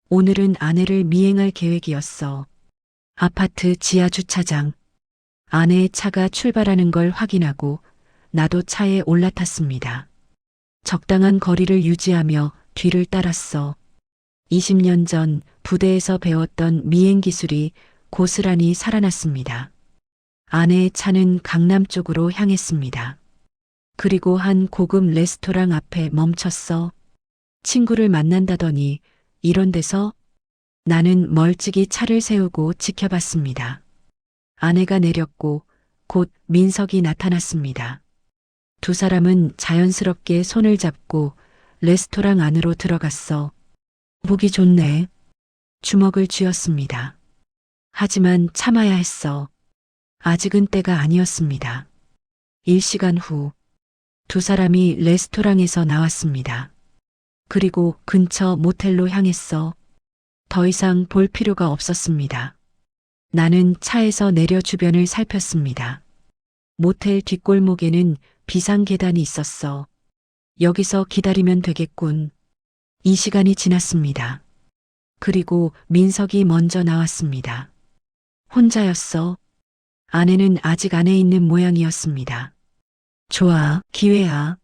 오늘은 아내를 미행할 계획이었어. 아파트 지하 주차장. 아내의 차가 출발하는 걸 확인하고 나도 차에 올라탔습니다. 적당한 거리를 유지하며 뒤를 따랐어. 20년 전 부대에서 배웠던 미행 기술이 고스란히 살아났습니다. 아내의 차는 강남 쪽으로 향했습니다. 그리고 한 고급 레스토랑 앞에 멈췄어. 친구를 만난다더니 이런 데서? 나는 멀찍이 차를 세우고 지켜봤습니다. 아내가 내렸고 곧 민석이 나타났습니다. 두 사람은 자연스럽게 손을 잡고 레스토랑 안으로 들어갔어. 보기 좋네. 주먹을 쥐었습니다. 하지만 참아야 했어. 아직은 때가 아니었습니다. 1시간 후, 두 사람이 레스토랑에서 나왔습니다. 그리고 근처 모텔로 향했어. 더 이상 볼 필요가 없었습니다. 나는 차에서 내려 주변을 살폈습니다. 모텔 뒷골목에는 비상계단이 있었어. 여기서 기다리면 되겠군. 이 시간이 지났습니다. 그리고 민석이 먼저 나왔습니다. 혼자였어. 아내는 아직 안에 있는 모양이었습니다. 좋아, 기회야.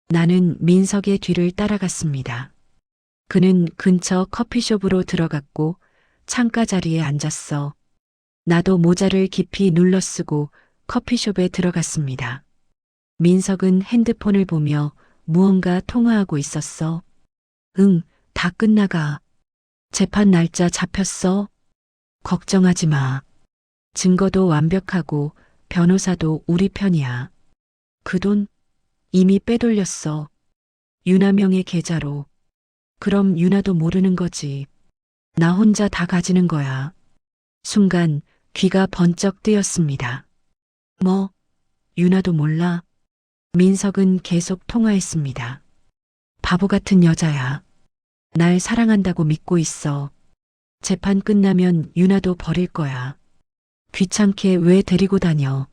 나는 민석의 뒤를 따라갔습니다. 그는 근처 커피숍으로 들어갔고 창가 자리에 앉았어. 나도 모자를 깊이 눌러쓰고 커피숍에 들어갔습니다. 민석은 핸드폰을 보며 무언가 통화하고 있었어. 응, 다 끝나가. 재판 날짜 잡혔어? 걱정하지 마. 증거도 완벽하고 변호사도 우리 편이야. 그 돈 이미 빼돌렸어. 유나명의 계좌로. 그럼 유나도 모르는 거지. 나 혼자 다 가지는 거야. 순간 귀가 번쩍 뜨였습니다. 뭐? 유나도 몰라? 민석은 계속 통화했습니다. 바보 같은 여자야. 날 사랑한다고 믿고 있어. 재판 끝나면 유나도 버릴 거야. 귀찮게 왜 데리고 다녀?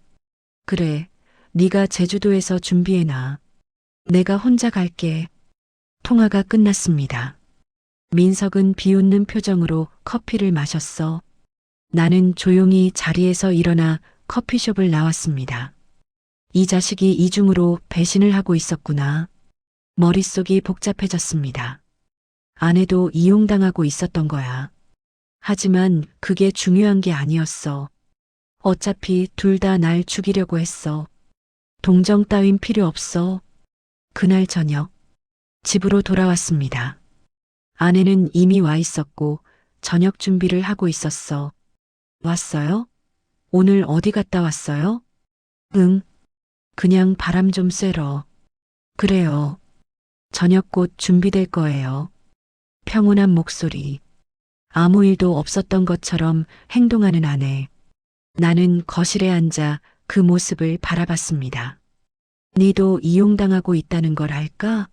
그래, 네가 제주도에서 준비해놔. 내가 혼자 갈게. 통화가 끝났습니다. 민석은 비웃는 표정으로 커피를 마셨어. 나는 조용히 자리에서 일어나 커피숍을 나왔습니다. 이 자식이 이중으로 배신을 하고 있었구나. 머릿속이 복잡해졌습니다. 아내도 이용당하고 있었던 거야. 하지만 그게 중요한 게 아니었어. 어차피 둘 다 날 죽이려고 했어. 동정 따윈 필요 없어. 그날 저녁, 집으로 돌아왔습니다. 아내는 이미 와 있었고 저녁 준비를 하고 있었어. 왔어요? 오늘 어디 갔다 왔어요? 응. 그냥 바람 좀 쐬러. 그래요. 저녁 곧 준비될 거예요. 평온한 목소리. 아무 일도 없었던 것처럼 행동하는 아내. 나는 거실에 앉아 그 모습을 바라봤습니다. 니도 이용당하고 있다는 걸 알까?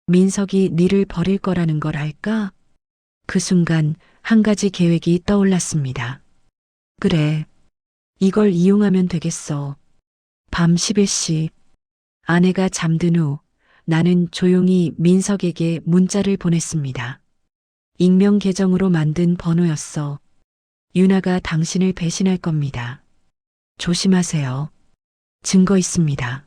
민석이 니를 버릴 거라는 걸 알까? 그 순간 한 가지 계획이 떠올랐습니다. 그래. 이걸 이용하면 되겠어. 밤 11시. 아내가 잠든 후 나는 조용히 민석에게 문자를 보냈습니다. 익명 계정으로 만든 번호였어. 유나가 당신을 배신할 겁니다. 조심하세요. 증거 있습니다.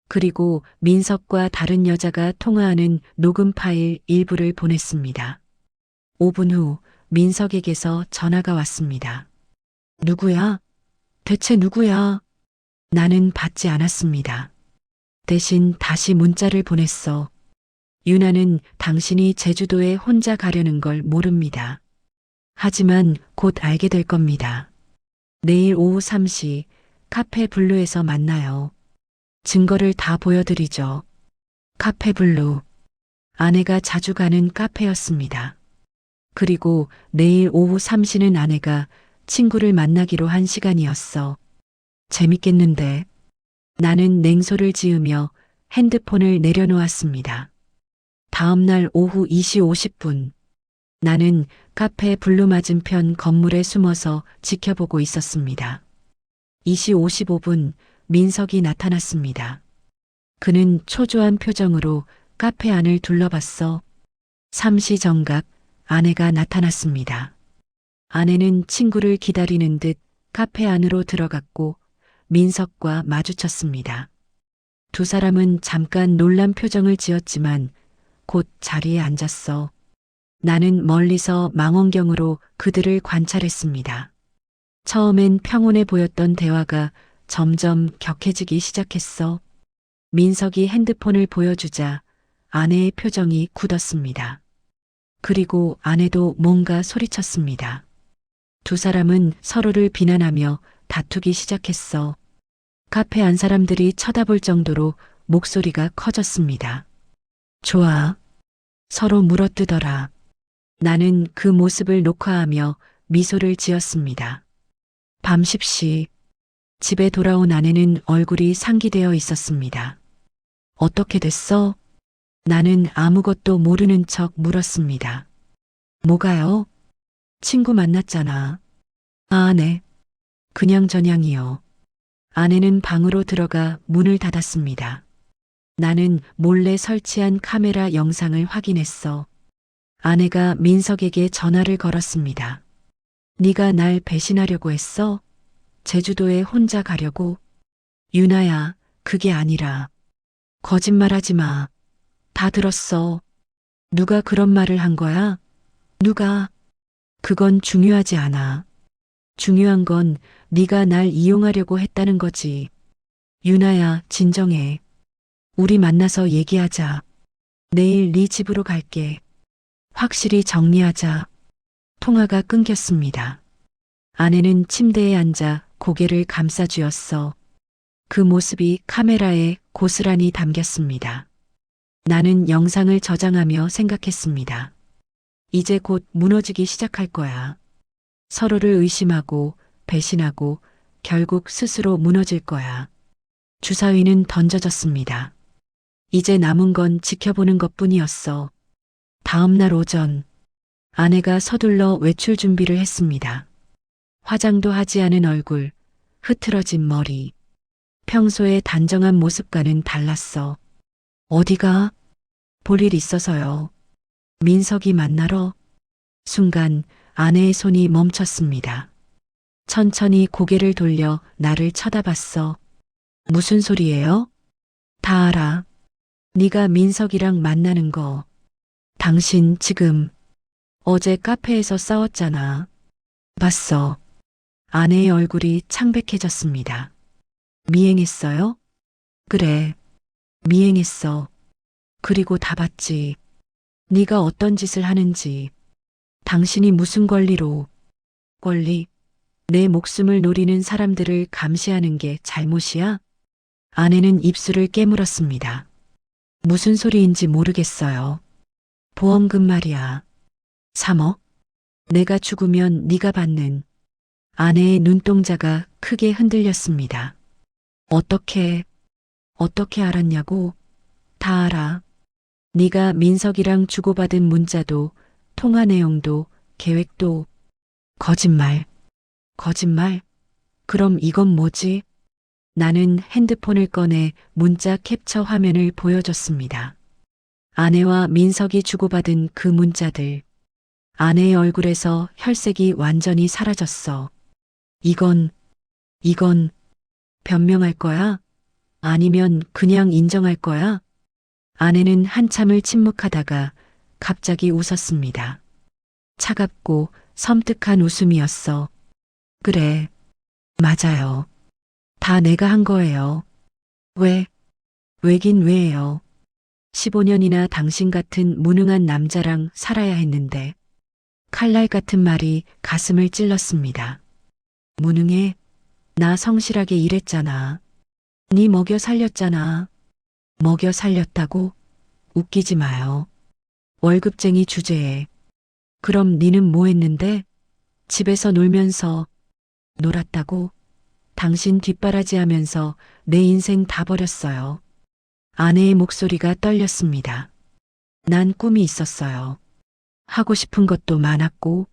그리고 민석과 다른 여자가 통화하는 녹음 파일 일부를 보냈습니다. 5분 후 민석에게서 전화가 왔습니다. 누구야? 대체 누구야? 나는 받지 않았습니다. 대신 다시 문자를 보냈어. 유나는 당신이 제주도에 혼자 가려는 걸 모릅니다. 하지만 곧 알게 될 겁니다. 내일 오후 3시 카페 블루에서 만나요. 증거를 다 보여드리죠. 카페 블루. 아내가 자주 가는 카페였습니다. 그리고 내일 오후 3시는 아내가 친구를 만나기로 한 시간이었어. 재밌겠는데. 나는 냉소를 지으며 핸드폰을 내려놓았습니다. 다음 날 오후 2시 50분. 나는 카페 블루 맞은편 건물에 숨어서 지켜보고 있었습니다. 2시 55분 민석이 나타났습니다. 그는 초조한 표정으로 카페 안을 둘러봤어. 3시 정각 아내가 나타났습니다. 아내는 친구를 기다리는 듯 카페 안으로 들어갔고 민석과 마주쳤습니다. 두 사람은 잠깐 놀란 표정을 지었지만 곧 자리에 앉았어. 나는 멀리서 망원경으로 그들을 관찰했습니다. 처음엔 평온해 보였던 대화가 점점 격해지기 시작했어. 민석이 핸드폰을 보여주자 아내의 표정이 굳었습니다. 그리고 아내도 뭔가 소리쳤습니다. 두 사람은 서로를 비난하며 다투기 시작했어. 카페 안 사람들이 쳐다볼 정도로 목소리가 커졌습니다. 좋아. 서로 물어뜯어라. 나는 그 모습을 녹화하며 미소를 지었습니다. 밤 10시 집에 돌아온 아내는 얼굴이 상기되어 있었습니다. 어떻게 됐어? 나는 아무것도 모르는 척 물었습니다. 뭐가요? 친구 만났잖아. 아, 네. 그냥저냥이요. 아내는 방으로 들어가 문을 닫았습니다. 나는 몰래 설치한 카메라 영상을 확인했어. 아내가 민석에게 전화를 걸었습니다. 네가 날 배신하려고 했어? 제주도에 혼자 가려고? 유나야, 그게 아니라. 거짓말하지 마. 다 들었어. 누가 그런 말을 한 거야? 누가? 그건 중요하지 않아. 중요한 건 네가 날 이용하려고 했다는 거지. 유나야, 진정해. 우리 만나서 얘기하자. 내일 네 집으로 갈게. 확실히 정리하자. 통화가 끊겼습니다. 아내는 침대에 앉아 고개를 감싸쥐었어. 그 모습이 카메라에 고스란히 담겼습니다. 나는 영상을 저장하며 생각했습니다. 이제 곧 무너지기 시작할 거야. 서로를 의심하고 배신하고 결국 스스로 무너질 거야. 주사위는 던져졌습니다. 이제 남은 건 지켜보는 것뿐이었어. 다음 날 오전, 아내가 서둘러 외출 준비를 했습니다. 화장도 하지 않은 얼굴, 흐트러진 머리. 평소의 단정한 모습과는 달랐어. 어디가? 볼 일 있어서요. 민석이 만나러? 순간 아내의 손이 멈췄습니다. 천천히 고개를 돌려 나를 쳐다봤어. 무슨 소리예요? 다 알아. 네가 민석이랑 만나는 거. 당신 지금 어제 카페에서 싸웠잖아. 봤어. 아내의 얼굴이 창백해졌습니다. 미행했어요? 그래. 미행했어. 그리고 다 봤지. 네가 어떤 짓을 하는지. 당신이 무슨 권리로. 권리? 내 목숨을 노리는 사람들을 감시하는 게 잘못이야? 아내는 입술을 깨물었습니다. 무슨 소리인지 모르겠어요. 보험금 말이야. 3억? 내가 죽으면 네가 받는. 아내의 눈동자가 크게 흔들렸습니다. 어떻게 알았냐고? 다 알아. 네가 민석이랑 주고받은 문자도 통화 내용도 계획도 거짓말. 거짓말? 그럼 이건 뭐지? 나는 핸드폰을 꺼내 문자 캡처 화면을 보여줬습니다. 아내와 민석이 주고받은 그 문자들. 아내의 얼굴에서 혈색이 완전히 사라졌어. 이건 변명할 거야? 아니면 그냥 인정할 거야? 아내는 한참을 침묵하다가 갑자기 웃었습니다. 차갑고 섬뜩한 웃음이었어. 그래, 맞아요. 다 내가 한 거예요. 왜긴 왜예요. 15년이나 당신 같은 무능한 남자랑 살아야 했는데. 칼날 같은 말이 가슴을 찔렀습니다. 무능해? 나 성실하게 일했잖아. 네 먹여 살렸잖아. 먹여 살렸다고? 웃기지 마요. 월급쟁이 주제에. 그럼 니는 뭐 했는데? 집에서 놀면서. 놀았다고? 당신 뒷바라지하면서 내 인생 다 버렸어요. 아내의 목소리가 떨렸습니다. 난 꿈이 있었어요. 하고 싶은 것도 많았고.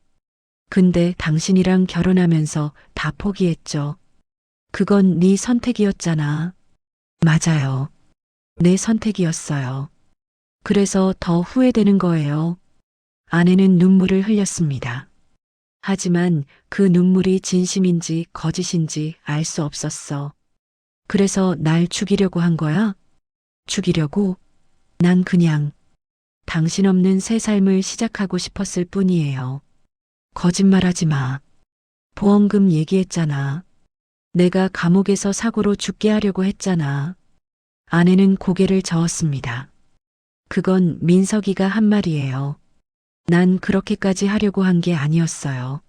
근데 당신이랑 결혼하면서 다 포기했죠. 그건 네 선택이었잖아. 맞아요. 내 선택이었어요. 그래서 더 후회되는 거예요. 아내는 눈물을 흘렸습니다. 하지만 그 눈물이 진심인지 거짓인지 알 수 없었어. 그래서 날 죽이려고 한 거야? 죽이려고? 난 그냥 당신 없는 새 삶을 시작하고 싶었을 뿐이에요. 거짓말하지 마. 보험금 얘기했잖아. 내가 감옥에서 사고로 죽게 하려고 했잖아. 아내는 고개를 저었습니다. 그건 민석이가 한 말이에요. 난 그렇게까지 하려고 한 게 아니었어요.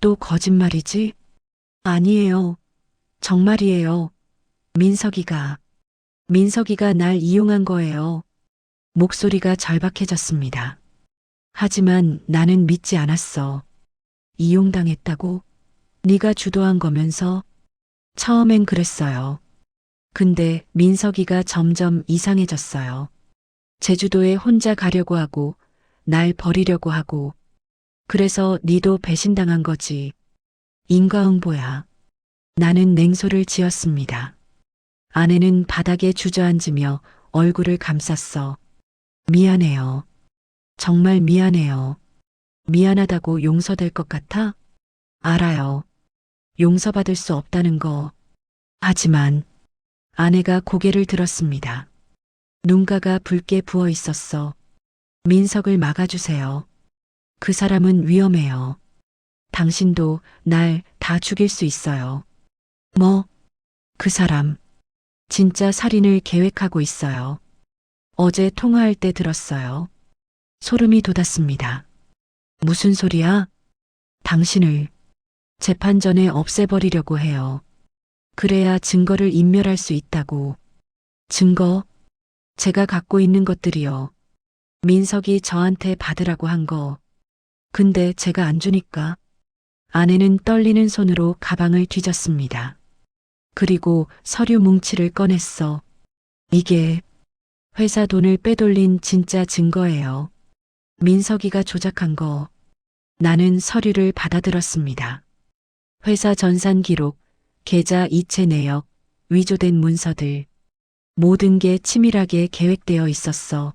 또 거짓말이지? 아니에요. 정말이에요. 민석이가 날 이용한 거예요. 목소리가 절박해졌습니다. 하지만 나는 믿지 않았어. 이용당했다고? 네가 주도한 거면서? 처음엔 그랬어요. 근데 민석이가 점점 이상해졌어요. 제주도에 혼자 가려고 하고, 날 버리려고 하고, 그래서 니도 배신당한 거지. 인과응보야. 나는 냉소를 지었습니다. 아내는 바닥에 주저앉으며 얼굴을 감쌌어. 미안해요. 정말 미안해요. 미안하다고 용서될 것 같아? 알아요. 용서받을 수 없다는 거. 하지만 아내가 고개를 들었습니다. 눈가가 붉게 부어 있었어. 민석을 막아주세요. 그 사람은 위험해요. 당신도 날 다 죽일 수 있어요. 뭐? 그 사람. 진짜 살인을 계획하고 있어요. 어제 통화할 때 들었어요. 소름이 돋았습니다. 무슨 소리야? 당신을 재판 전에 없애버리려고 해요. 그래야 증거를 인멸할 수 있다고. 증거? 제가 갖고 있는 것들이요. 민석이 저한테 받으라고 한 거. 근데 제가 안 주니까. 아내는 떨리는 손으로 가방을 뒤졌습니다. 그리고 서류 뭉치를 꺼냈어. 이게 회사 돈을 빼돌린 진짜 증거예요. 민석이가 조작한 거. 나는 서류를 받아들었습니다. 회사 전산 기록, 계좌 이체 내역, 위조된 문서들. 모든 게 치밀하게 계획되어 있었어.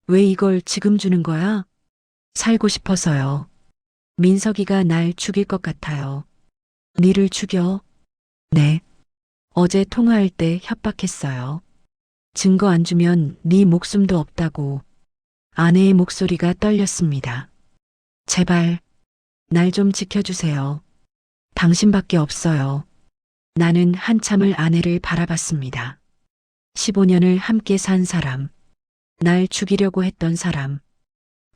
왜 이걸 지금 주는 거야? 살고 싶어서요. 민석이가 날 죽일 것 같아요. 니를 죽여? 네. 어제 통화할 때 협박했어요. 증거 안 주면 네 목숨도 없다고. 아내의 목소리가 떨렸습니다. 제발, 날 좀 지켜주세요. 당신밖에 없어요. 나는 한참을 아내를 바라봤습니다. 15년을 함께 산 사람, 날 죽이려고 했던 사람,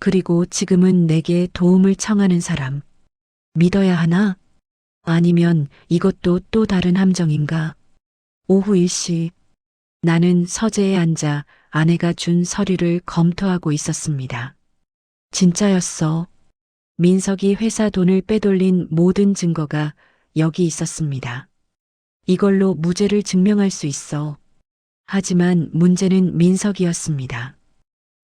그리고 지금은 내게 도움을 청하는 사람. 믿어야 하나? 아니면 이것도 또 다른 함정인가? 오후 1시, 나는 서재에 앉아 아내가 준 서류를 검토하고 있었습니다. 진짜였어. 민석이 회사 돈을 빼돌린 모든 증거가 여기 있었습니다. 이걸로 무죄를 증명할 수 있어. 하지만 문제는 민석이었습니다.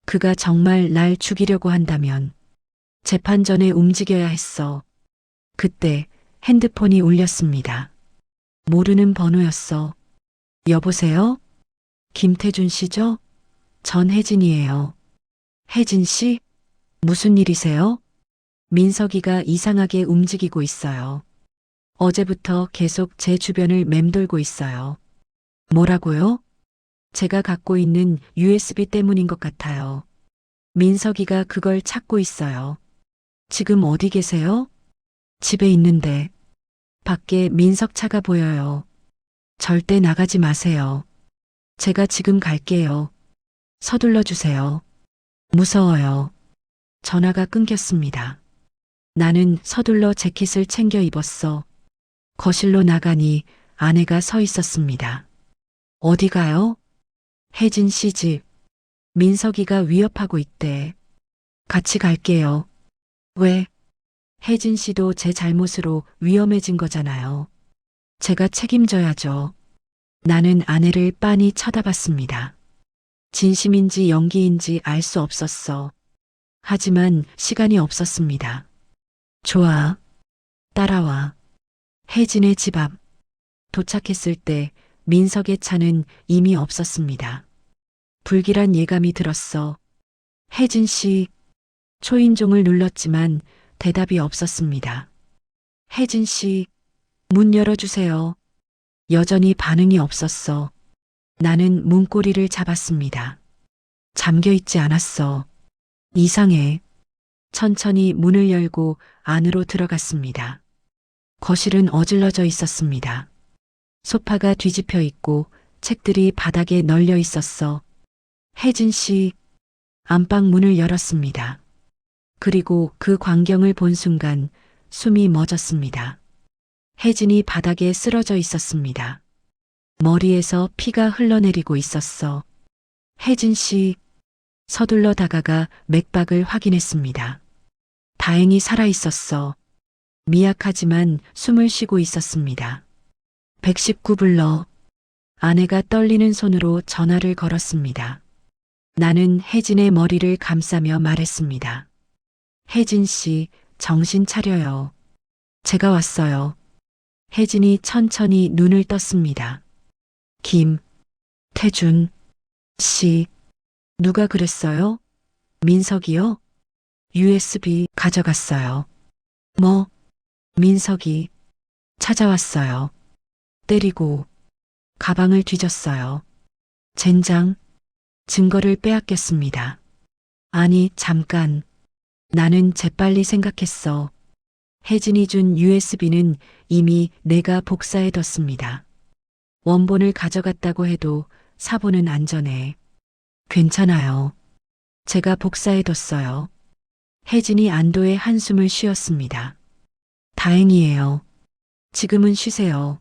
그가 정말 날 죽이려고 한다면 재판 전에 움직여야 했어. 그때 핸드폰이 울렸습니다. 모르는 번호였어. 여보세요? 김태준 씨죠? 전혜진이에요. 혜진 씨? 무슨 일이세요? 민석이가 이상하게 움직이고 있어요. 어제부터 계속 제 주변을 맴돌고 있어요. 뭐라고요? 제가 갖고 있는 USB 때문인 것 같아요. 민석이가 그걸 찾고 있어요. 지금 어디 계세요? 집에 있는데. 밖에 민석 차가 보여요. 절대 나가지 마세요. 제가 지금 갈게요. 서둘러 주세요. 무서워요. 전화가 끊겼습니다. 나는 서둘러 재킷을 챙겨 입었어. 거실로 나가니 아내가 서 있었습니다. 어디 가요? 혜진 씨 집. 민석이가 위협하고 있대. 같이 갈게요. 왜? 혜진 씨도 제 잘못으로 위험해진 거잖아요. 제가 책임져야죠. 나는 아내를 빤히 쳐다봤습니다. 진심인지 연기인지 알 수 없었어. 하지만 시간이 없었습니다. 좋아. 따라와. 혜진의 집 앞. 도착했을 때 민석의 차는 이미 없었습니다. 불길한 예감이 들었어. 혜진 씨. 초인종을 눌렀지만 대답이 없었습니다. 혜진 씨. 문 열어주세요. 여전히 반응이 없었어. 나는 문고리를 잡았습니다. 잠겨 있지 않았어. 이상해. 천천히 문을 열고 안으로 들어갔습니다. 거실은 어질러져 있었습니다. 소파가 뒤집혀 있고 책들이 바닥에 널려 있었어. 혜진 씨, 안방 문을 열었습니다. 그리고 그 광경을 본 순간 숨이 멎었습니다. 혜진이 바닥에 쓰러져 있었습니다. 머리에서 피가 흘러내리고 있었어. 혜진 씨, 서둘러 다가가 맥박을 확인했습니다. 다행히 살아 있었어. 미약하지만 숨을 쉬고 있었습니다. 119 불러. 아내가 떨리는 손으로 전화를 걸었습니다. 나는 혜진의 머리를 감싸며 말했습니다. 혜진 씨, 정신 차려요. 제가 왔어요. 혜진이 천천히 눈을 떴습니다. 태준 씨, 누가 그랬어요? 민석이요? USB 가져갔어요. 뭐? 민석이 찾아왔어요. 때리고 가방을 뒤졌어요. 젠장, 증거를 빼앗겼습니다. 아니, 잠깐. 나는 재빨리 생각했어. 혜진이 준 USB는 이미 내가 복사해뒀습니다. 원본을 가져갔다고 해도 사본은 안전해. 괜찮아요. 제가 복사해뒀어요. 혜진이 안도의 한숨을 쉬었습니다. 다행이에요. 지금은 쉬세요.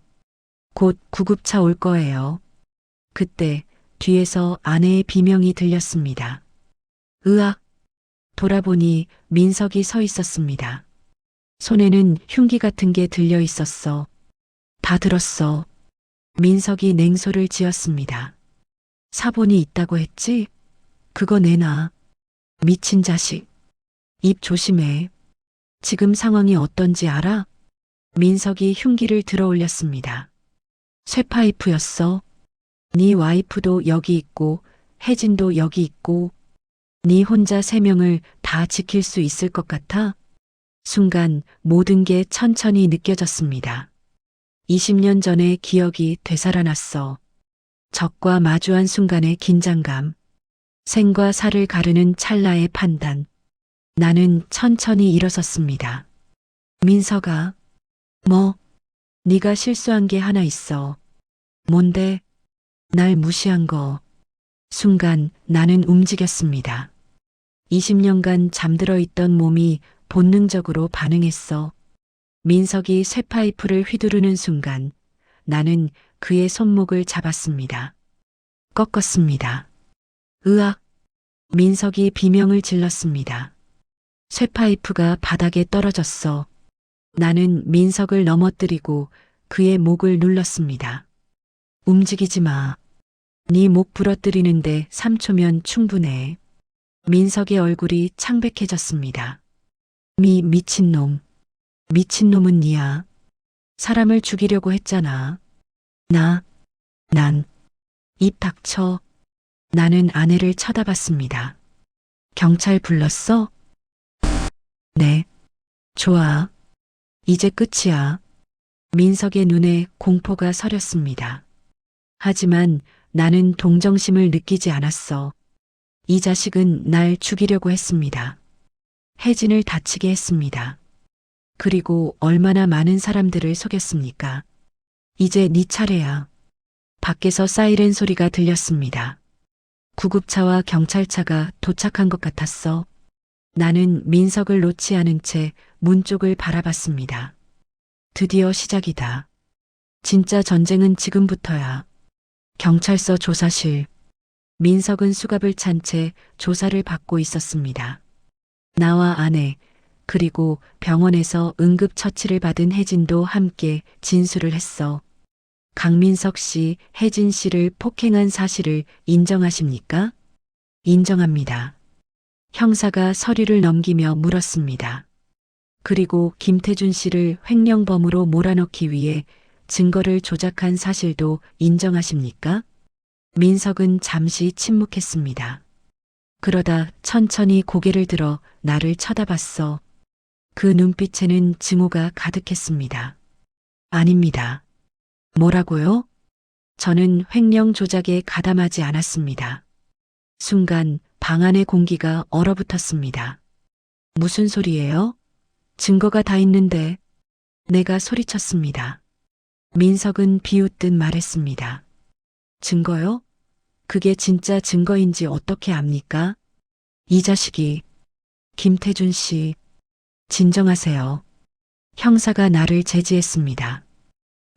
곧 구급차 올 거예요. 그때 뒤에서 아내의 비명이 들렸습니다. 으악! 돌아보니 민석이 서 있었습니다. 손에는 흉기 같은 게 들려 있었어. 다 들었어. 민석이 냉소를 지었습니다. 사본이 있다고 했지? 그거 내놔. 미친 자식. 입 조심해. 지금 상황이 어떤지 알아? 민석이 흉기를 들어 올렸습니다. 쇠파이프였어. 네 와이프도 여기 있고 혜진도 여기 있고 네 혼자 3명을 다 지킬 수 있을 것 같아? 순간 모든 게 천천히 느껴졌습니다. 20년 전의 기억이 되살아났어. 적과 마주한 순간의 긴장감. 생과 사를 가르는 찰나의 판단. 나는 천천히 일어섰습니다. 민석아, 네가 실수한 게 하나 있어. 뭔데? 날 무시한 거. 순간 나는 움직였습니다. 20년간 잠들어 있던 몸이 본능적으로 반응했어. 민석이 쇠파이프를 휘두르는 순간 나는 그의 손목을 잡았습니다. 꺾었습니다. 으악! 민석이 비명을 질렀습니다. 쇠파이프가 바닥에 떨어졌어. 나는 민석을 넘어뜨리고 그의 목을 눌렀습니다. 움직이지 마. 네 목 부러뜨리는데 3초면 충분해. 민석의 얼굴이 창백해졌습니다. 미친놈. 미친놈은 니야. 사람을 죽이려고 했잖아. 입 닥쳐. 나는 아내를 쳐다봤습니다. 경찰 불렀어? 네. 좋아. 이제 끝이야. 민석의 눈에 공포가 서렸습니다. 하지만 나는 동정심을 느끼지 않았어. 이 자식은 날 죽이려고 했습니다. 혜진을 다치게 했습니다. 그리고 얼마나 많은 사람들을 속였습니까? 이제 네 차례야. 밖에서 사이렌 소리가 들렸습니다. 구급차와 경찰차가 도착한 것 같았어. 나는 민석을 놓지 않은 채 문 쪽을 바라봤습니다. 드디어 시작이다. 진짜 전쟁은 지금부터야. 경찰서 조사실. 민석은 수갑을 찬 채 조사를 받고 있었습니다. 나와 아내, 그리고 병원에서 응급처치를 받은 혜진도 함께 진술을 했어. 강민석 씨, 혜진 씨를 폭행한 사실을 인정하십니까? 인정합니다. 형사가 서류를 넘기며 물었습니다. 그리고 김태준 씨를 횡령범으로 몰아넣기 위해 증거를 조작한 사실도 인정하십니까? 민석은 잠시 침묵했습니다. 그러다 천천히 고개를 들어 나를 쳐다봤어. 그 눈빛에는 증오가 가득했습니다. 아닙니다. 뭐라고요? 저는 횡령 조작에 가담하지 않았습니다. 순간 방 안의 공기가 얼어붙었습니다. 무슨 소리예요? 증거가 다 있는데. 내가 소리쳤습니다. 민석은 비웃듯 말했습니다. 증거요? 그게 진짜 증거인지 어떻게 압니까? 이 자식이. 김태준 씨, 진정하세요. 형사가 나를 제지했습니다.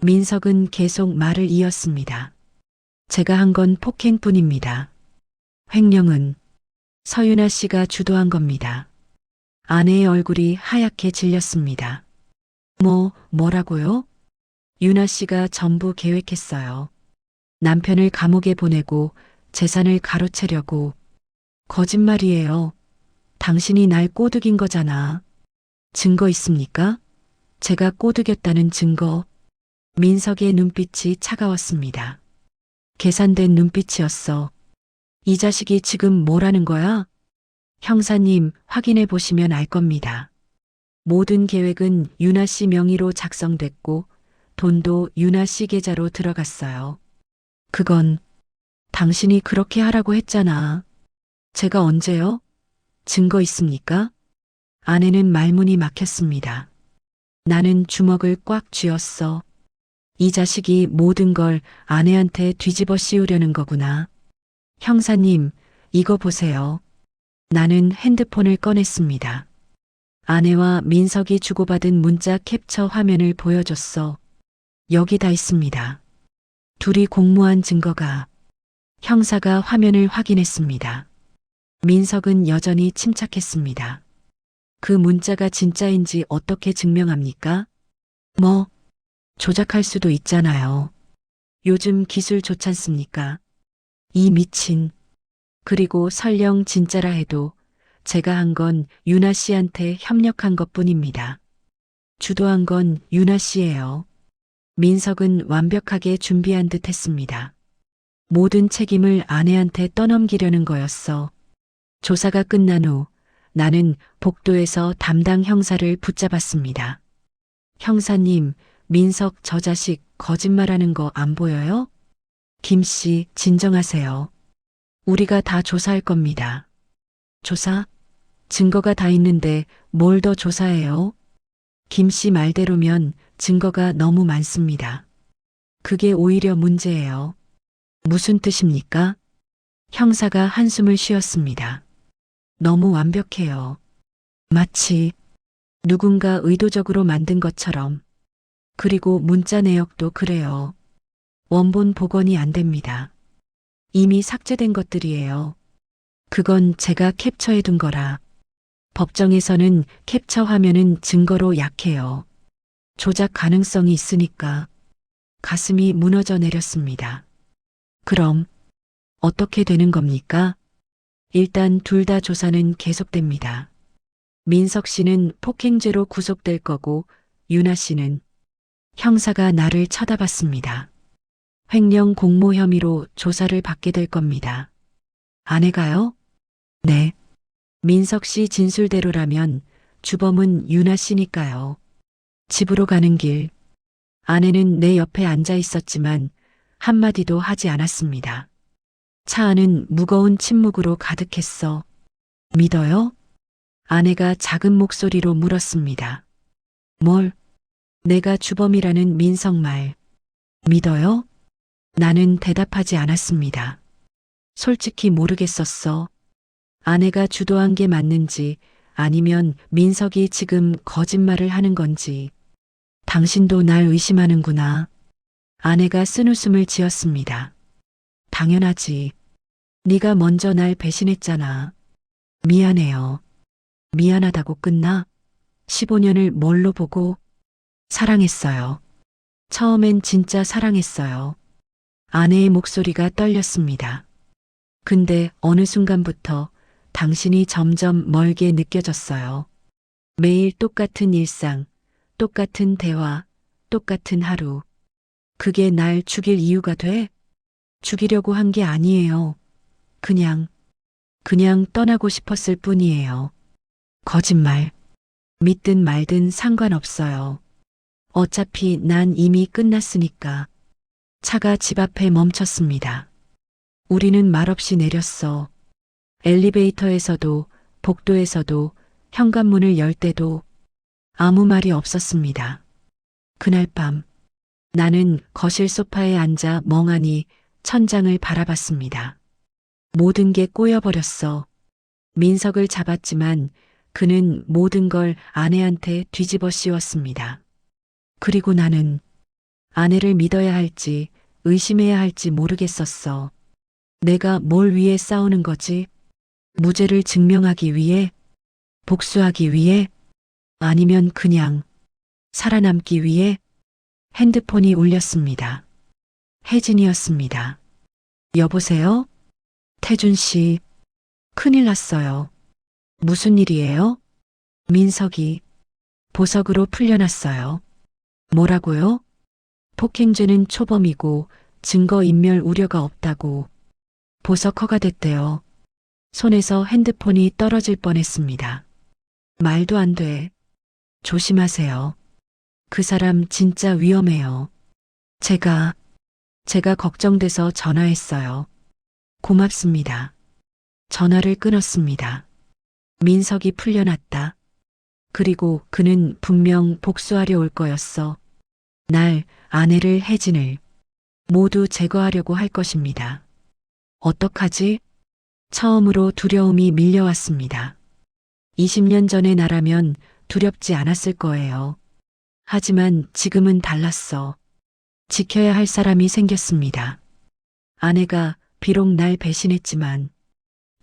민석은 계속 말을 이었습니다. 제가 한 건 폭행뿐입니다. 횡령은 서윤아 씨가 주도한 겁니다. 아내의 얼굴이 하얗게 질렸습니다. 뭐라고요? 윤아 씨가 전부 계획했어요. 남편을 감옥에 보내고 재산을 가로채려고. 거짓말이에요. 당신이 날 꼬드긴 거잖아. 증거 있습니까? 제가 꼬드겼다는 증거. 민석의 눈빛이 차가웠습니다. 계산된 눈빛이었어. 이 자식이 지금 뭐라는 거야? 형사님, 확인해 보시면 알 겁니다. 모든 계획은 윤아 씨 명의로 작성됐고 돈도 윤아 씨 계좌로 들어갔어요. 그건 당신이 그렇게 하라고 했잖아. 제가 언제요? 증거 있습니까? 아내는 말문이 막혔습니다. 나는 주먹을 꽉 쥐었어. 이 자식이 모든 걸 아내한테 뒤집어 씌우려는 거구나. 형사님, 이거 보세요. 나는 핸드폰을 꺼냈습니다. 아내와 민석이 주고받은 문자 캡처 화면을 보여줬어. 여기 다 있습니다. 둘이 공모한 증거가. 형사가 화면을 확인했습니다. 민석은 여전히 침착했습니다. 그 문자가 진짜인지 어떻게 증명합니까? 조작할 수도 있잖아요. 요즘 기술 좋잖습니까? 이 미친. 그리고 설령 진짜라 해도 제가 한 건 윤아 씨한테 협력한 것뿐입니다. 주도한 건 윤아 씨예요. 민석은 완벽하게 준비한 듯 했습니다. 모든 책임을 아내한테 떠넘기려는 거였어. 조사가 끝난 후 나는 복도에서 담당 형사를 붙잡았습니다. 형사님, 민석 저 자식 거짓말하는 거 안 보여요? 김 씨, 진정하세요. 우리가 다 조사할 겁니다. 조사? 증거가 다 있는데 뭘 더 조사해요? 김 씨 말대로면 증거가 너무 많습니다. 그게 오히려 문제예요. 무슨 뜻입니까? 형사가 한숨을 쉬었습니다. 너무 완벽해요. 마치 누군가 의도적으로 만든 것처럼. 그리고 문자 내역도 그래요. 원본 복원이 안 됩니다. 이미 삭제된 것들이에요. 그건 제가 캡처해둔 거라. 법정에서는 캡처 화면은 증거로 약해요. 조작 가능성이 있으니까. 가슴이 무너져 내렸습니다. 그럼 어떻게 되는 겁니까? 일단 둘 다 조사는 계속됩니다. 민석 씨는 폭행죄로 구속될 거고 윤아 씨는. 형사가 나를 쳐다봤습니다. 횡령 공모 혐의로 조사를 받게 될 겁니다. 아내가요? 네. 민석 씨 진술대로라면 주범은 윤아 씨니까요. 집으로 가는 길. 아내는 내 옆에 앉아 있었지만 한마디도 하지 않았습니다. 차 안은 무거운 침묵으로 가득했어. 믿어요? 아내가 작은 목소리로 물었습니다. 뭘? 내가 주범이라는 민석 말. 믿어요? 나는 대답하지 않았습니다. 솔직히 모르겠었어. 아내가 주도한 게 맞는지 아니면 민석이 지금 거짓말을 하는 건지. 당신도 날 의심하는구나. 아내가 쓴웃음을 지었습니다. 당연하지. 네가 먼저 날 배신했잖아. 미안해요. 미안하다고 끝나? 15년을 뭘로 보고? 사랑했어요. 처음엔 진짜 사랑했어요. 아내의 목소리가 떨렸습니다. 근데 어느 순간부터 당신이 점점 멀게 느껴졌어요. 매일 똑같은 일상, 똑같은 대화, 똑같은 하루. 그게 날 죽일 이유가 돼? 죽이려고 한 게 아니에요. 그냥 떠나고 싶었을 뿐이에요. 거짓말. 믿든 말든 상관없어요. 어차피 난 이미 끝났으니까. 차가 집 앞에 멈췄습니다. 우리는 말없이 내렸어. 엘리베이터에서도 복도에서도 현관문을 열 때도 아무 말이 없었습니다. 그날 밤 나는 거실 소파에 앉아 멍하니 천장을 바라봤습니다. 모든 게 꼬여버렸어. 민석을 잡았지만 그는 모든 걸 아내한테 뒤집어 씌웠습니다. 그리고 나는 아내를 믿어야 할지 의심해야 할지 모르겠었어. 내가 뭘 위해 싸우는 거지? 무죄를 증명하기 위해? 복수하기 위해? 아니면 그냥 살아남기 위해? 핸드폰이 울렸습니다. 혜진이었습니다. 여보세요? 태준 씨, 큰일 났어요. 무슨 일이에요? 민석이 보석으로 풀려났어요. 뭐라고요? 폭행죄는 초범이고 증거인멸 우려가 없다고. 보석 허가됐대요. 손에서 핸드폰이 떨어질 뻔했습니다. 말도 안 돼. 조심하세요. 그 사람 진짜 위험해요. 제가 걱정돼서 전화했어요. 고맙습니다. 전화를 끊었습니다. 민석이 풀려났다. 그리고 그는 분명 복수하려 올 거였어. 날, 아내를, 혜진을 모두 제거하려고 할 것입니다. 어떡하지? 처음으로 두려움이 밀려왔습니다. 20년 전의 나라면 두렵지 않았을 거예요. 하지만 지금은 달랐어. 지켜야 할 사람이 생겼습니다. 아내가 비록 날 배신했지만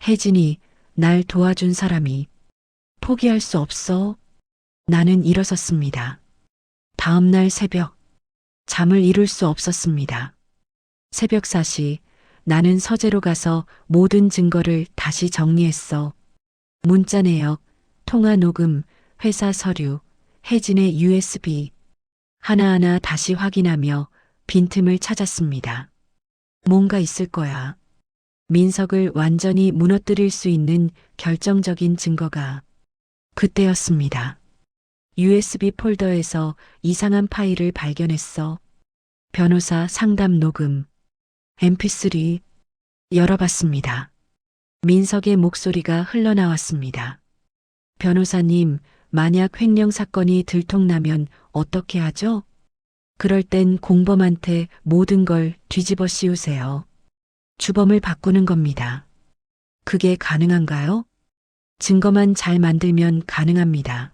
혜진이 날 도와준 사람이 포기할 수 없어. 나는 일어섰습니다. 다음 날 새벽 잠을 이룰 수 없었습니다. 새벽 4시 나는 서재로 가서 모든 증거를 다시 정리했어. 문자 내역, 통화 녹음, 회사 서류, 혜진의 USB 하나하나 다시 확인하며 빈틈을 찾았습니다. 뭔가 있을 거야. 민석을 완전히 무너뜨릴 수 있는 결정적인 증거가 그때였습니다. USB 폴더에서 이상한 파일을 발견했어. 변호사 상담 녹음, MP3 열어봤습니다. 민석의 목소리가 흘러나왔습니다. 변호사님, 만약 횡령 사건이 들통나면 어떻게 하죠? 그럴 땐 공범한테 모든 걸 뒤집어 씌우세요. 주범을 바꾸는 겁니다. 그게 가능한가요? 증거만 잘 만들면 가능합니다.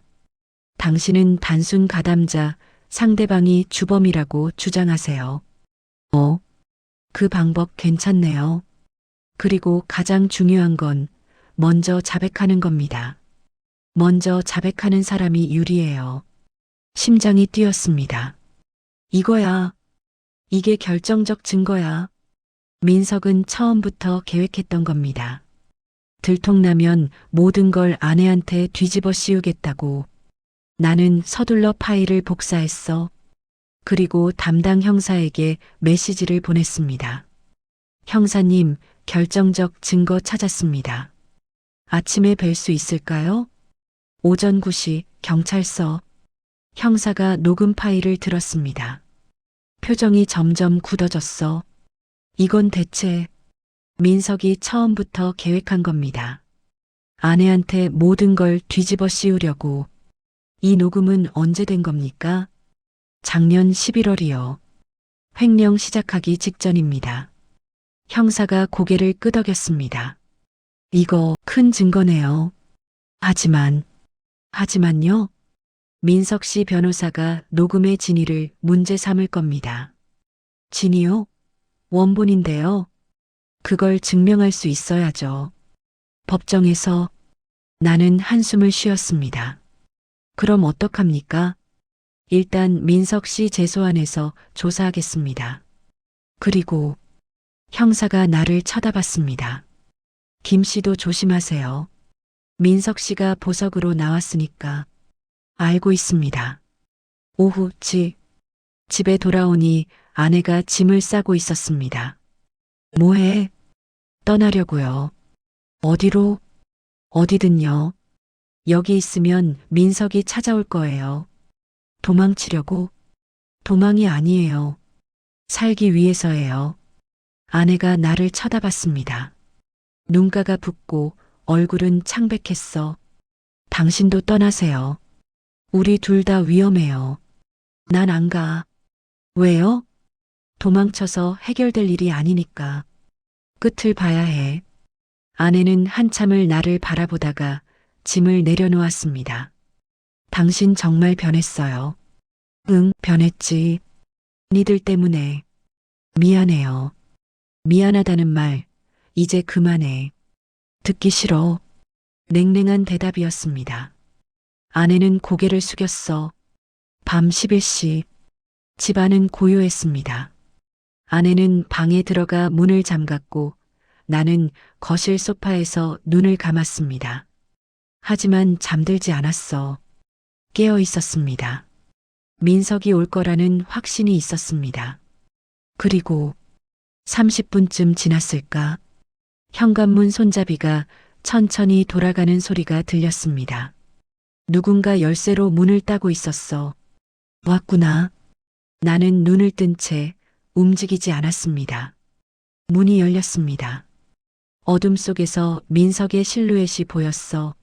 당신은 단순 가담자, 상대방이 주범이라고 주장하세요. 그 방법 괜찮네요. 그리고 가장 중요한 건 먼저 자백하는 겁니다. 먼저 자백하는 사람이 유리해요. 심장이 뛰었습니다. 이거야. 이게 결정적 증거야. 민석은 처음부터 계획했던 겁니다. 들통나면 모든 걸 아내한테 뒤집어 씌우겠다고. 나는 서둘러 파일을 복사했어. 그리고 담당 형사에게 메시지를 보냈습니다. 형사님, 결정적 증거 찾았습니다. 아침에 뵐 수 있을까요? 오전 9시 경찰서. 형사가 녹음 파일을 들었습니다. 표정이 점점 굳어졌어. 이건 대체 민석이 처음부터 계획한 겁니다. 아내한테 모든 걸 뒤집어 씌우려고. 이 녹음은 언제 된 겁니까? 작년 11월이요. 횡령 시작하기 직전입니다. 형사가 고개를 끄덕였습니다. 이거 큰 증거네요. 하지만요. 민석 씨 변호사가 녹음의 진위를 문제 삼을 겁니다. 진위요? 원본인데요. 그걸 증명할 수 있어야죠. 법정에서 나는 한숨을 쉬었습니다. 그럼 어떡합니까? 일단 민석 씨 재소환해서 조사하겠습니다. 그리고 형사가 나를 쳐다봤습니다. 김 씨도 조심하세요. 민석 씨가 보석으로 나왔으니까. 알고 있습니다. 오후 집에 돌아오니 아내가 짐을 싸고 있었습니다. 뭐해? 떠나려고요. 어디로? 어디든요. 여기 있으면 민석이 찾아올 거예요. 도망치려고? 도망이 아니에요. 살기 위해서예요. 아내가 나를 쳐다봤습니다. 눈가가 붓고 얼굴은 창백했어. 당신도 떠나세요. 우리 둘 다 위험해요. 난 안 가. 왜요? 도망쳐서 해결될 일이 아니니까. 끝을 봐야 해. 아내는 한참을 나를 바라보다가 짐을 내려놓았습니다. 당신 정말 변했어요. 응, 변했지. 니들 때문에. 미안해요. 미안하다는 말, 이제 그만해. 듣기 싫어. 냉랭한 대답이었습니다. 아내는 고개를 숙였어. 밤 11시. 집안은 고요했습니다. 아내는 방에 들어가 문을 잠갔고 나는 거실 소파에서 눈을 감았습니다. 하지만 잠들지 않았어. 깨어 있었습니다. 민석이 올 거라는 확신이 있었습니다. 그리고 30분쯤 지났을까? 현관문 손잡이가 천천히 돌아가는 소리가 들렸습니다. 누군가 열쇠로 문을 따고 있었어. 왔구나. 나는 눈을 뜬 채 움직이지 않았습니다. 문이 열렸습니다. 어둠 속에서 민석의 실루엣이 보였어.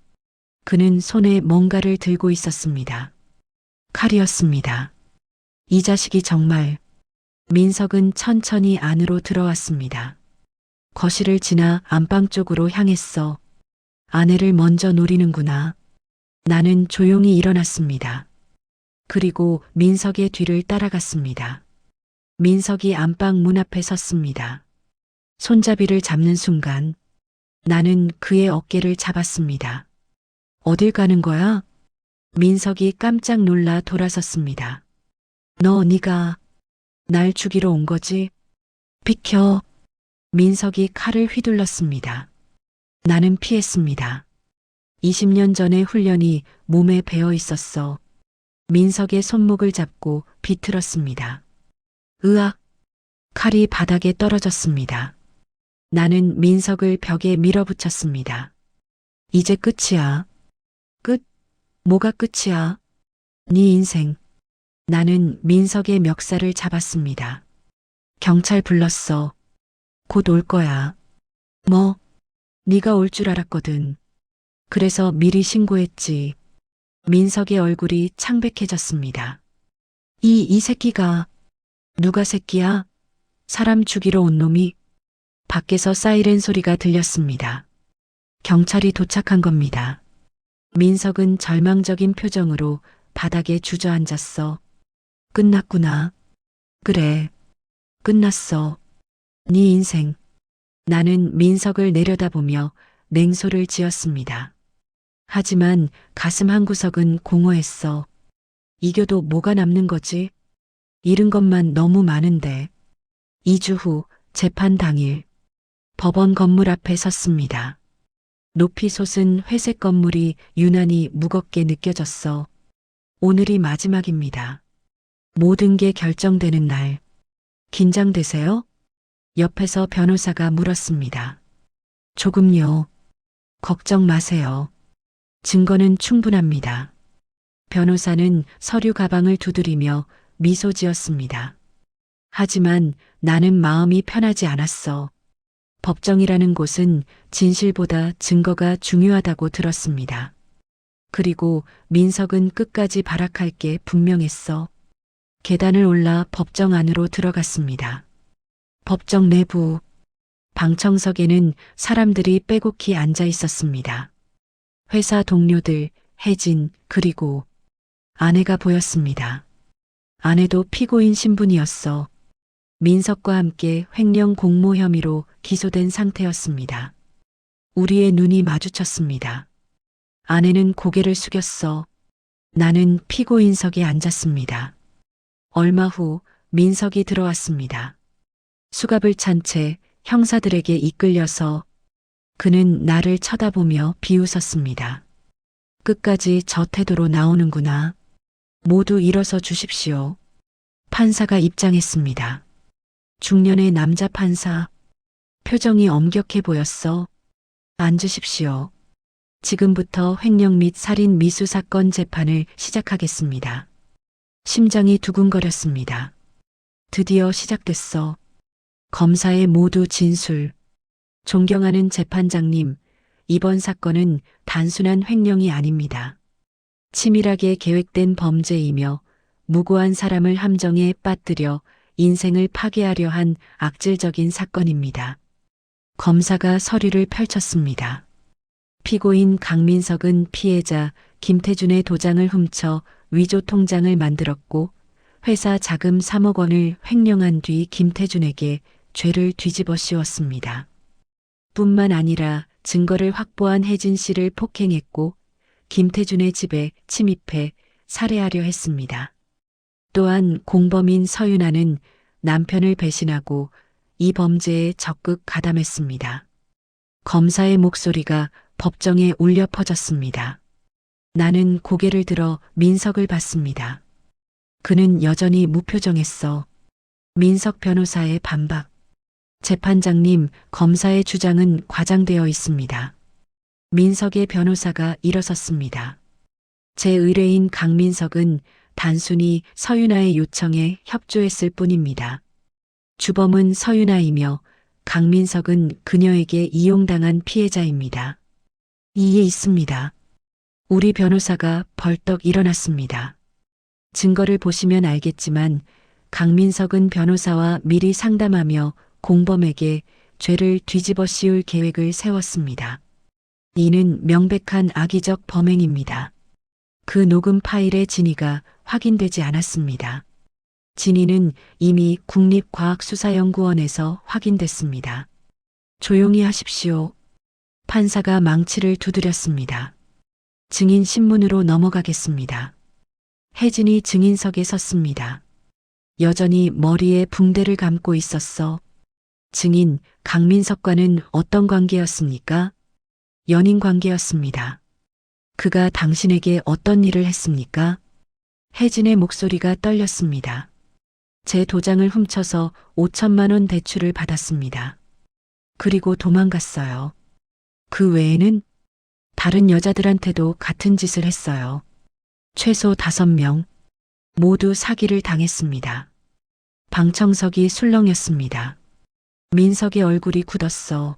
그는 손에 뭔가를 들고 있었습니다. 칼이었습니다. 이 자식이 정말. 민석은 천천히 안으로 들어왔습니다. 거실을 지나 안방 쪽으로 향했어. 아내를 먼저 노리는구나. 나는 조용히 일어났습니다. 그리고 민석의 뒤를 따라갔습니다. 민석이 안방 문 앞에 섰습니다. 손잡이를 잡는 순간 나는 그의 어깨를 잡았습니다. 어딜 가는 거야? 민석이 깜짝 놀라 돌아섰습니다. 네가 날 죽이러 온 거지? 비켜. 민석이 칼을 휘둘렀습니다. 나는 피했습니다. 20년 전의 훈련이 몸에 배어 있었어. 민석의 손목을 잡고 비틀었습니다. 으악! 칼이 바닥에 떨어졌습니다. 나는 민석을 벽에 밀어붙였습니다. 이제 끝이야. 끝? 뭐가 끝이야? 네 인생. 나는 민석의 멱살을 잡았습니다. 경찰 불렀어. 곧 올 거야. 뭐? 네가 올 줄 알았거든. 그래서 미리 신고했지. 민석의 얼굴이 창백해졌습니다. 이 새끼가. 누가 새끼야? 사람 죽이러 온 놈이. 밖에서 사이렌 소리가 들렸습니다. 경찰이 도착한 겁니다. 민석은 절망적인 표정으로 바닥에 주저앉았어. 끝났구나. 그래. 끝났어. 네 인생. 나는 민석을 내려다보며 냉소를 지었습니다. 하지만 가슴 한구석은 공허했어. 이겨도 뭐가 남는 거지? 잃은 것만 너무 많은데. 2주 후 재판 당일 법원 건물 앞에 섰습니다. 높이 솟은 회색 건물이 유난히 무겁게 느껴졌어. 오늘이 마지막입니다. 모든 게 결정되는 날. 긴장되세요? 옆에서 변호사가 물었습니다. 조금요. 걱정 마세요. 증거는 충분합니다. 변호사는 서류 가방을 두드리며 미소 지었습니다. 하지만 나는 마음이 편하지 않았어. 법정이라는 곳은 진실보다 증거가 중요하다고 들었습니다. 그리고 민석은 끝까지 발악할 게 분명했어. 계단을 올라 법정 안으로 들어갔습니다. 법정 내부. 방청석에는 사람들이 빼곡히 앉아 있었습니다. 회사 동료들, 혜진, 그리고 아내가 보였습니다. 아내도 피고인 신분이었어. 민석과 함께 횡령 공모 혐의로 기소된 상태였습니다. 우리의 눈이 마주쳤습니다. 아내는 고개를 숙였어. 나는 피고인석에 앉았습니다. 얼마 후 민석이 들어왔습니다. 수갑을 찬 채 형사들에게 이끌려서 그는 나를 쳐다보며 비웃었습니다. 끝까지 저 태도로 나오는구나. 모두 일어서 주십시오. 판사가 입장했습니다. 중년의 남자 판사. 표정이 엄격해 보였어. 앉으십시오. 지금부터 횡령 및 살인 미수 사건 재판을 시작하겠습니다. 심장이 두근거렸습니다. 드디어 시작됐어. 검사의 모두 진술. 존경하는 재판장님, 이번 사건은 단순한 횡령이 아닙니다. 치밀하게 계획된 범죄이며 무고한 사람을 함정에 빠뜨려 인생을 파괴하려 한 악질적인 사건입니다. 검사가 서류를 펼쳤습니다. 피고인 강민석은 피해자 김태준의 도장을 훔쳐 위조 통장을 만들었고 회사 자금 3억 원을 횡령한 뒤 김태준에게 죄를 뒤집어 씌웠습니다. 뿐만 아니라 증거를 확보한 혜진 씨를 폭행했고 김태준의 집에 침입해 살해하려 했습니다. 또한 공범인 서윤아는 남편을 배신하고 이 범죄에 적극 가담했습니다. 검사의 목소리가 법정에 울려 퍼졌습니다. 나는 고개를 들어 민석을 봤습니다. 그는 여전히 무표정했어. 민석 변호사의 반박. 재판장님, 검사의 주장은 과장되어 있습니다. 민석의 변호사가 일어섰습니다. 제 의뢰인 강민석은 단순히 서윤아의 요청에 협조했을 뿐입니다. 주범은 서윤아이며 강민석은 그녀에게 이용당한 피해자입니다. 이에 있습니다. 우리 변호사가 벌떡 일어났습니다. 증거를 보시면 알겠지만 강민석은 변호사와 미리 상담하며 공범에게 죄를 뒤집어 씌울 계획을 세웠습니다. 이는 명백한 악의적 범행입니다. 그 녹음 파일의 진위가 확인되지 않았습니다. 진위는 이미 국립과학수사연구원에서 확인됐습니다. 조용히 하십시오. 판사가 망치를 두드렸습니다. 증인 신문으로 넘어가겠습니다. 혜진이 증인석에 섰습니다. 여전히 머리에 붕대를 감고 있었어. 증인 강민석과는 어떤 관계였습니까? 연인 관계였습니다. 그가 당신에게 어떤 일을 했습니까? 혜진의 목소리가 떨렸습니다. 제 도장을 훔쳐서 5천만 원 대출을 받았습니다. 그리고 도망갔어요. 그 외에는 다른 여자들한테도 같은 짓을 했어요. 최소 5명, 모두 사기를 당했습니다. 방청석이 술렁였습니다. 민석의 얼굴이 굳었어.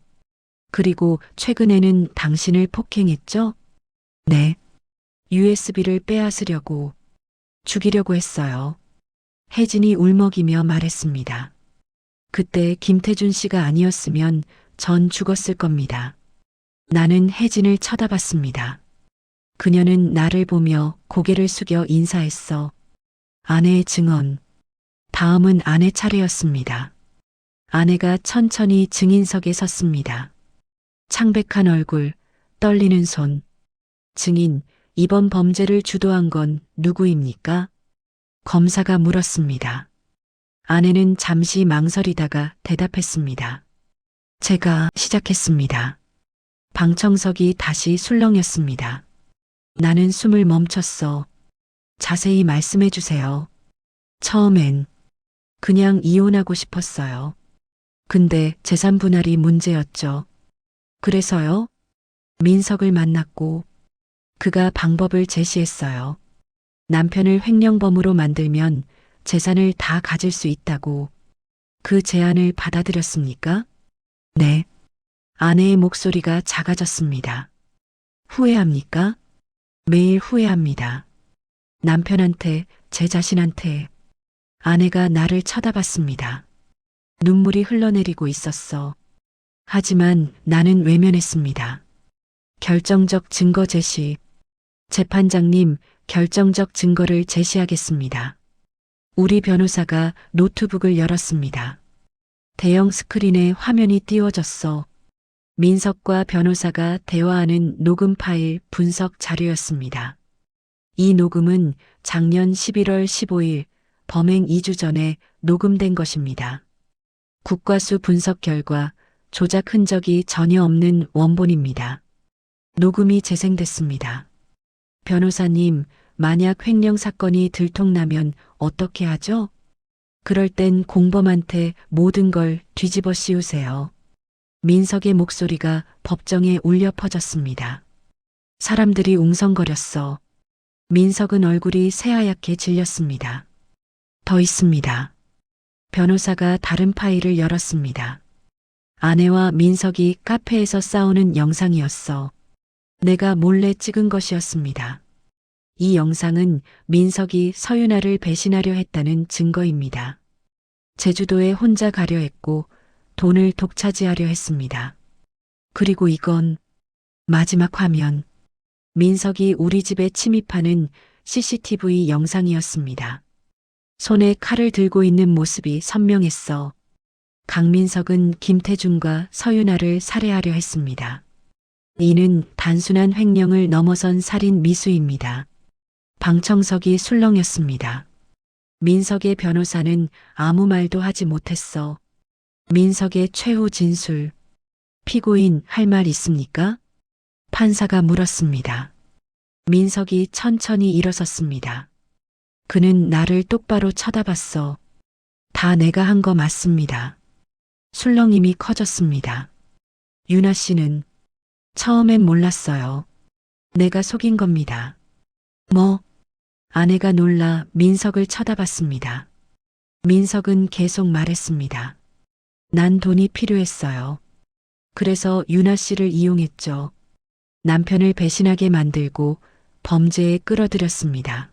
그리고 최근에는 당신을 폭행했죠? 네. USB를 빼앗으려고, 죽이려고 했어요. 혜진이 울먹이며 말했습니다. 그때 김태준 씨가 아니었으면 전 죽었을 겁니다. 나는 혜진을 쳐다봤습니다. 그녀는 나를 보며 고개를 숙여 인사했어. 아내의 증언. 다음은 아내 차례였습니다. 아내가 천천히 증인석에 섰습니다. 창백한 얼굴, 떨리는 손. 증인, 이번 범죄를 주도한 건 누구입니까? 검사가 물었습니다. 아내는 잠시 망설이다가 대답했습니다. 제가 시작했습니다. 방청석이 다시 술렁였습니다. 나는 숨을 멈췄어. 자세히 말씀해 주세요. 처음엔 그냥 이혼하고 싶었어요. 근데 재산 분할이 문제였죠. 그래서요? 민석을 만났고 그가 방법을 제시했어요. 남편을 횡령범으로 만들면 재산을 다 가질 수 있다고. 그 제안을 받아들였습니까? 네. 아내의 목소리가 작아졌습니다. 후회합니까? 매일 후회합니다. 남편한테, 제 자신한테. 아내가 나를 쳐다봤습니다. 눈물이 흘러내리고 있었어. 하지만 나는 외면했습니다. 결정적 증거 제시. 재판장님, 결정적 증거를 제시하겠습니다. 우리 변호사가 노트북을 열었습니다. 대형 스크린에 화면이 띄워졌어. 민석과 변호사가 대화하는 녹음 파일 분석 자료였습니다. 이 녹음은 작년 11월 15일 범행 2주 전에 녹음된 것입니다. 국과수 분석 결과 조작 흔적이 전혀 없는 원본입니다. 녹음이 재생됐습니다. 변호사님, 만약 횡령 사건이 들통나면 어떻게 하죠? 그럴 땐 공범한테 모든 걸 뒤집어 씌우세요. 민석의 목소리가 법정에 울려 퍼졌습니다. 사람들이 웅성거렸어. 민석은 얼굴이 새하얗게 질렸습니다. 더 있습니다. 변호사가 다른 파일을 열었습니다. 아내와 민석이 카페에서 싸우는 영상이었어. 내가 몰래 찍은 것이었습니다. 이 영상은 민석이 서윤아를 배신하려 했다는 증거입니다. 제주도에 혼자 가려 했고 돈을 독차지하려 했습니다. 그리고 이건 마지막 화면. 민석이 우리 집에 침입하는 CCTV 영상이었습니다. 손에 칼을 들고 있는 모습이 선명했어. 강민석은 김태준과 서윤아를 살해하려 했습니다. 이는 단순한 횡령을 넘어선 살인 미수입니다. 방청석이 술렁였습니다. 민석의 변호사는 아무 말도 하지 못했어. 민석의 최후 진술. 피고인 할 말 있습니까? 판사가 물었습니다. 민석이 천천히 일어섰습니다. 그는 나를 똑바로 쳐다봤어. 다 내가 한 거 맞습니다. 술렁임이 커졌습니다. 윤아 씨는 처음엔 몰랐어요. 내가 속인 겁니다. 뭐? 아내가 놀라 민석을 쳐다봤습니다. 민석은 계속 말했습니다. 난 돈이 필요했어요. 그래서 윤아 씨를 이용했죠. 남편을 배신하게 만들고 범죄에 끌어들였습니다.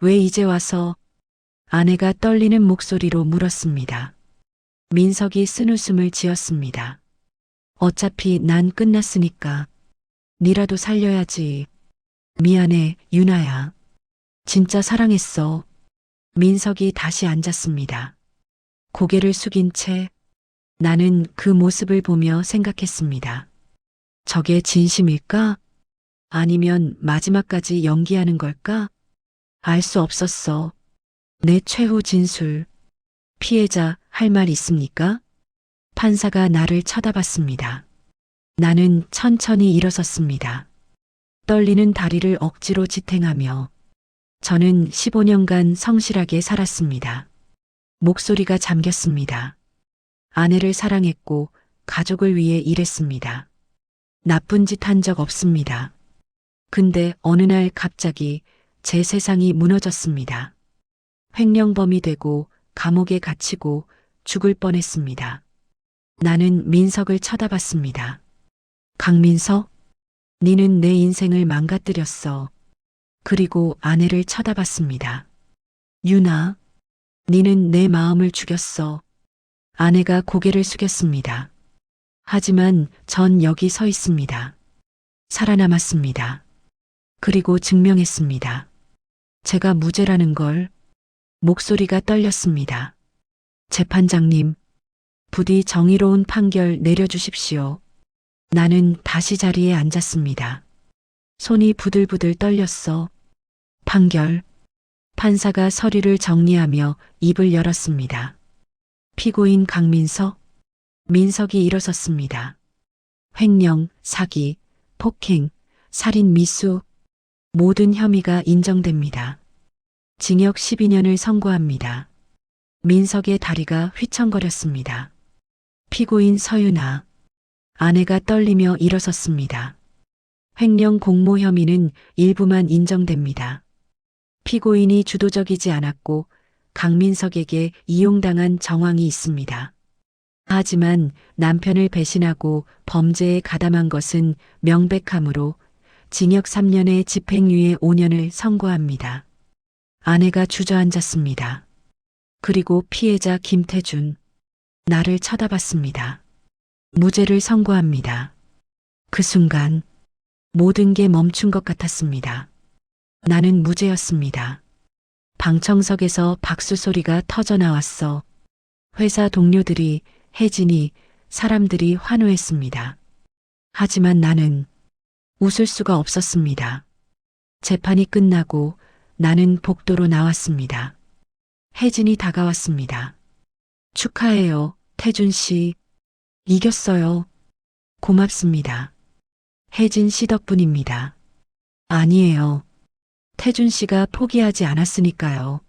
왜 이제 와서? 아내가 떨리는 목소리로 물었습니다. 민석이 쓴웃음을 지었습니다. 어차피 난 끝났으니까. 니라도 살려야지. 미안해, 윤아야. 진짜 사랑했어. 민석이 다시 앉았습니다. 고개를 숙인 채 나는 그 모습을 보며 생각했습니다. 저게 진심일까? 아니면 마지막까지 연기하는 걸까? 알 수 없었어. 내 최후 진술. 피해자 할 말 있습니까? 판사가 나를 쳐다봤습니다. 나는 천천히 일어섰습니다. 떨리는 다리를 억지로 지탱하며 저는 15년간 성실하게 살았습니다. 목소리가 잠겼습니다. 아내를 사랑했고 가족을 위해 일했습니다. 나쁜 짓 한 적 없습니다. 근데 어느 날 갑자기 제 세상이 무너졌습니다. 횡령범이 되고 감옥에 갇히고 죽을 뻔했습니다. 나는 민석을 쳐다봤습니다. 강민석, 니는 내 인생을 망가뜨렸어. 그리고 아내를 쳐다봤습니다. 윤아, 니는 내 마음을 죽였어. 아내가 고개를 숙였습니다. 하지만 전 여기 서 있습니다. 살아남았습니다. 그리고 증명했습니다. 제가 무죄라는 걸. 목소리가 떨렸습니다. 재판장님, 부디 정의로운 판결 내려주십시오. 나는 다시 자리에 앉았습니다. 손이 부들부들 떨렸어. 판결. 판사가 서류를 정리하며 입을 열었습니다. 피고인 강민석. 민석이 일어섰습니다. 횡령, 사기, 폭행, 살인 미수. 모든 혐의가 인정됩니다. 징역 12년을 선고합니다. 민석의 다리가 휘청거렸습니다. 피고인 서윤아. 아내가 떨리며 일어섰습니다. 횡령 공모 혐의는 일부만 인정됩니다. 피고인이 주도적이지 않았고 강민석에게 이용당한 정황이 있습니다. 하지만 남편을 배신하고 범죄에 가담한 것은 명백하므로 징역 3년에 집행유예 5년을 선고합니다. 아내가 주저앉았습니다. 그리고 피해자 김태준. 나를 쳐다봤습니다. 무죄를 선고합니다. 그 순간 모든 게 멈춘 것 같았습니다. 나는 무죄였습니다. 방청석에서 박수 소리가 터져 나왔어. 회사 동료들이, 혜진이, 사람들이 환호했습니다. 하지만 나는 웃을 수가 없었습니다. 재판이 끝나고 나는 복도로 나왔습니다. 혜진이 다가왔습니다. 축하해요, 태준 씨. 이겼어요. 고맙습니다. 혜진 씨 덕분입니다. 아니에요. 태준 씨가 포기하지 않았으니까요.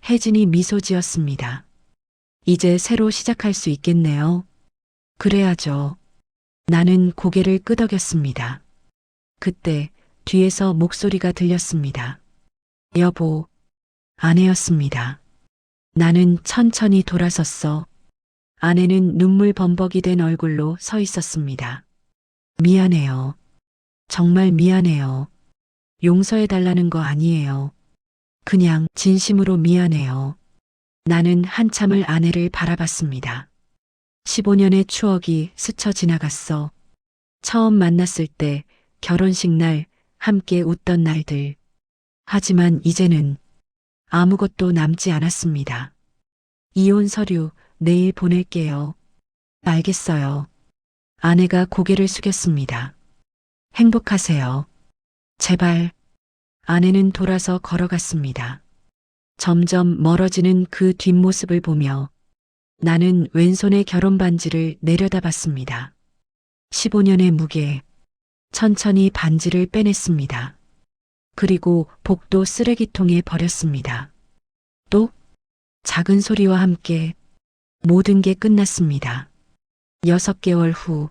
혜진이 미소 지었습니다. 이제 새로 시작할 수 있겠네요. 그래야죠. 나는 고개를 끄덕였습니다. 그때 뒤에서 목소리가 들렸습니다. 여보. 아내였습니다. 나는 천천히 돌아섰어. 아내는 눈물 범벅이 된 얼굴로 서 있었습니다. 미안해요. 정말 미안해요. 용서해달라는 거 아니에요. 그냥 진심으로 미안해요. 나는 한참을 아내를 바라봤습니다. 15년의 추억이 스쳐 지나갔어. 처음 만났을 때, 결혼식 날, 함께 웃던 날들. 하지만 이제는 아무것도 남지 않았습니다. 이혼 서류 내일 보낼게요. 알겠어요. 아내가 고개를 숙였습니다. 행복하세요. 제발. 아내는 돌아서 걸어갔습니다. 점점 멀어지는 그 뒷모습을 보며 나는 왼손에 결혼 반지를 내려다봤습니다. 15년의 무게. 천천히 반지를 빼냈습니다. 그리고 복도 쓰레기통에 버렸습니다. 또 작은 소리와 함께 모든 게 끝났습니다. 6개월 후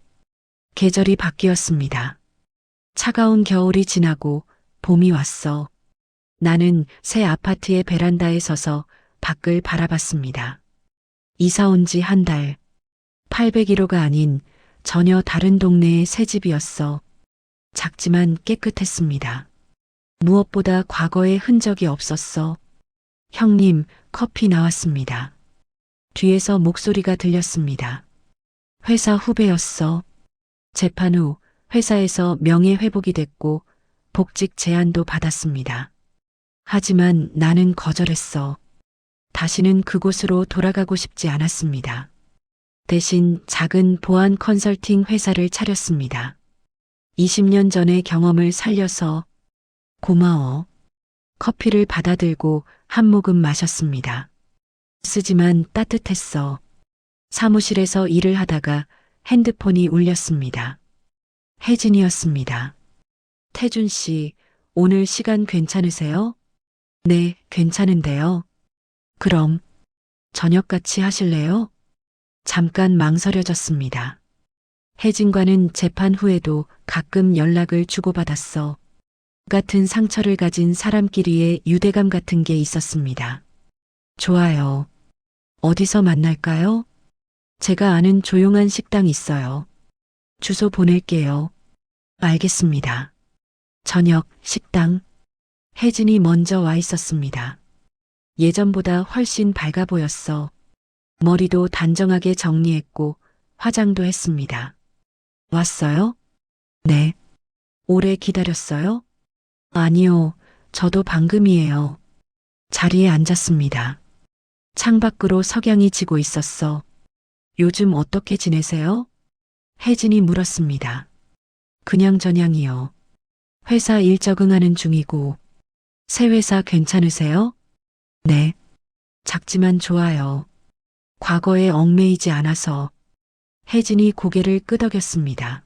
계절이 바뀌었습니다. 차가운 겨울이 지나고 봄이 왔어. 나는 새 아파트의 베란다에 서서 밖을 바라봤습니다. 이사 온 지 한 달. 801호가 아닌 전혀 다른 동네의 새 집이었어. 작지만 깨끗했습니다. 무엇보다 과거의 흔적이 없었어. 형님, 커피 나왔습니다. 뒤에서 목소리가 들렸습니다. 회사 후배였어. 재판 후 회사에서 명예회복이 됐고 복직 제안도 받았습니다. 하지만 나는 거절했어. 다시는 그곳으로 돌아가고 싶지 않았습니다. 대신 작은 보안 컨설팅 회사를 차렸습니다. 20년 전의 경험을 살려서 고마워. 커피를 받아들고 한 모금 마셨습니다. 쓰지만 따뜻했어. 사무실에서 일을 하다가 핸드폰이 울렸습니다. 혜진이었습니다. 태준 씨, 오늘 시간 괜찮으세요? 네, 괜찮은데요. 그럼 저녁 같이 하실래요? 잠깐 망설여졌습니다. 혜진과는 재판 후에도 가끔 연락을 주고받았어. 같은 상처를 가진 사람끼리의 유대감 같은 게 있었습니다. 좋아요. 어디서 만날까요? 제가 아는 조용한 식당 있어요. 주소 보낼게요. 알겠습니다. 저녁 식당. 혜진이 먼저 와 있었습니다. 예전보다 훨씬 밝아 보였어. 머리도 단정하게 정리했고 화장도 했습니다. 왔어요? 네. 오래 기다렸어요? 아니요. 저도 방금이에요. 자리에 앉았습니다. 창밖으로 석양이 지고 있었어. 요즘 어떻게 지내세요? 혜진이 물었습니다. 그냥저냥이요. 회사 일 적응하는 중이고. 새 회사 괜찮으세요? 네. 작지만 좋아요. 과거에 얽매이지 않아서. 혜진이 고개를 끄덕였습니다.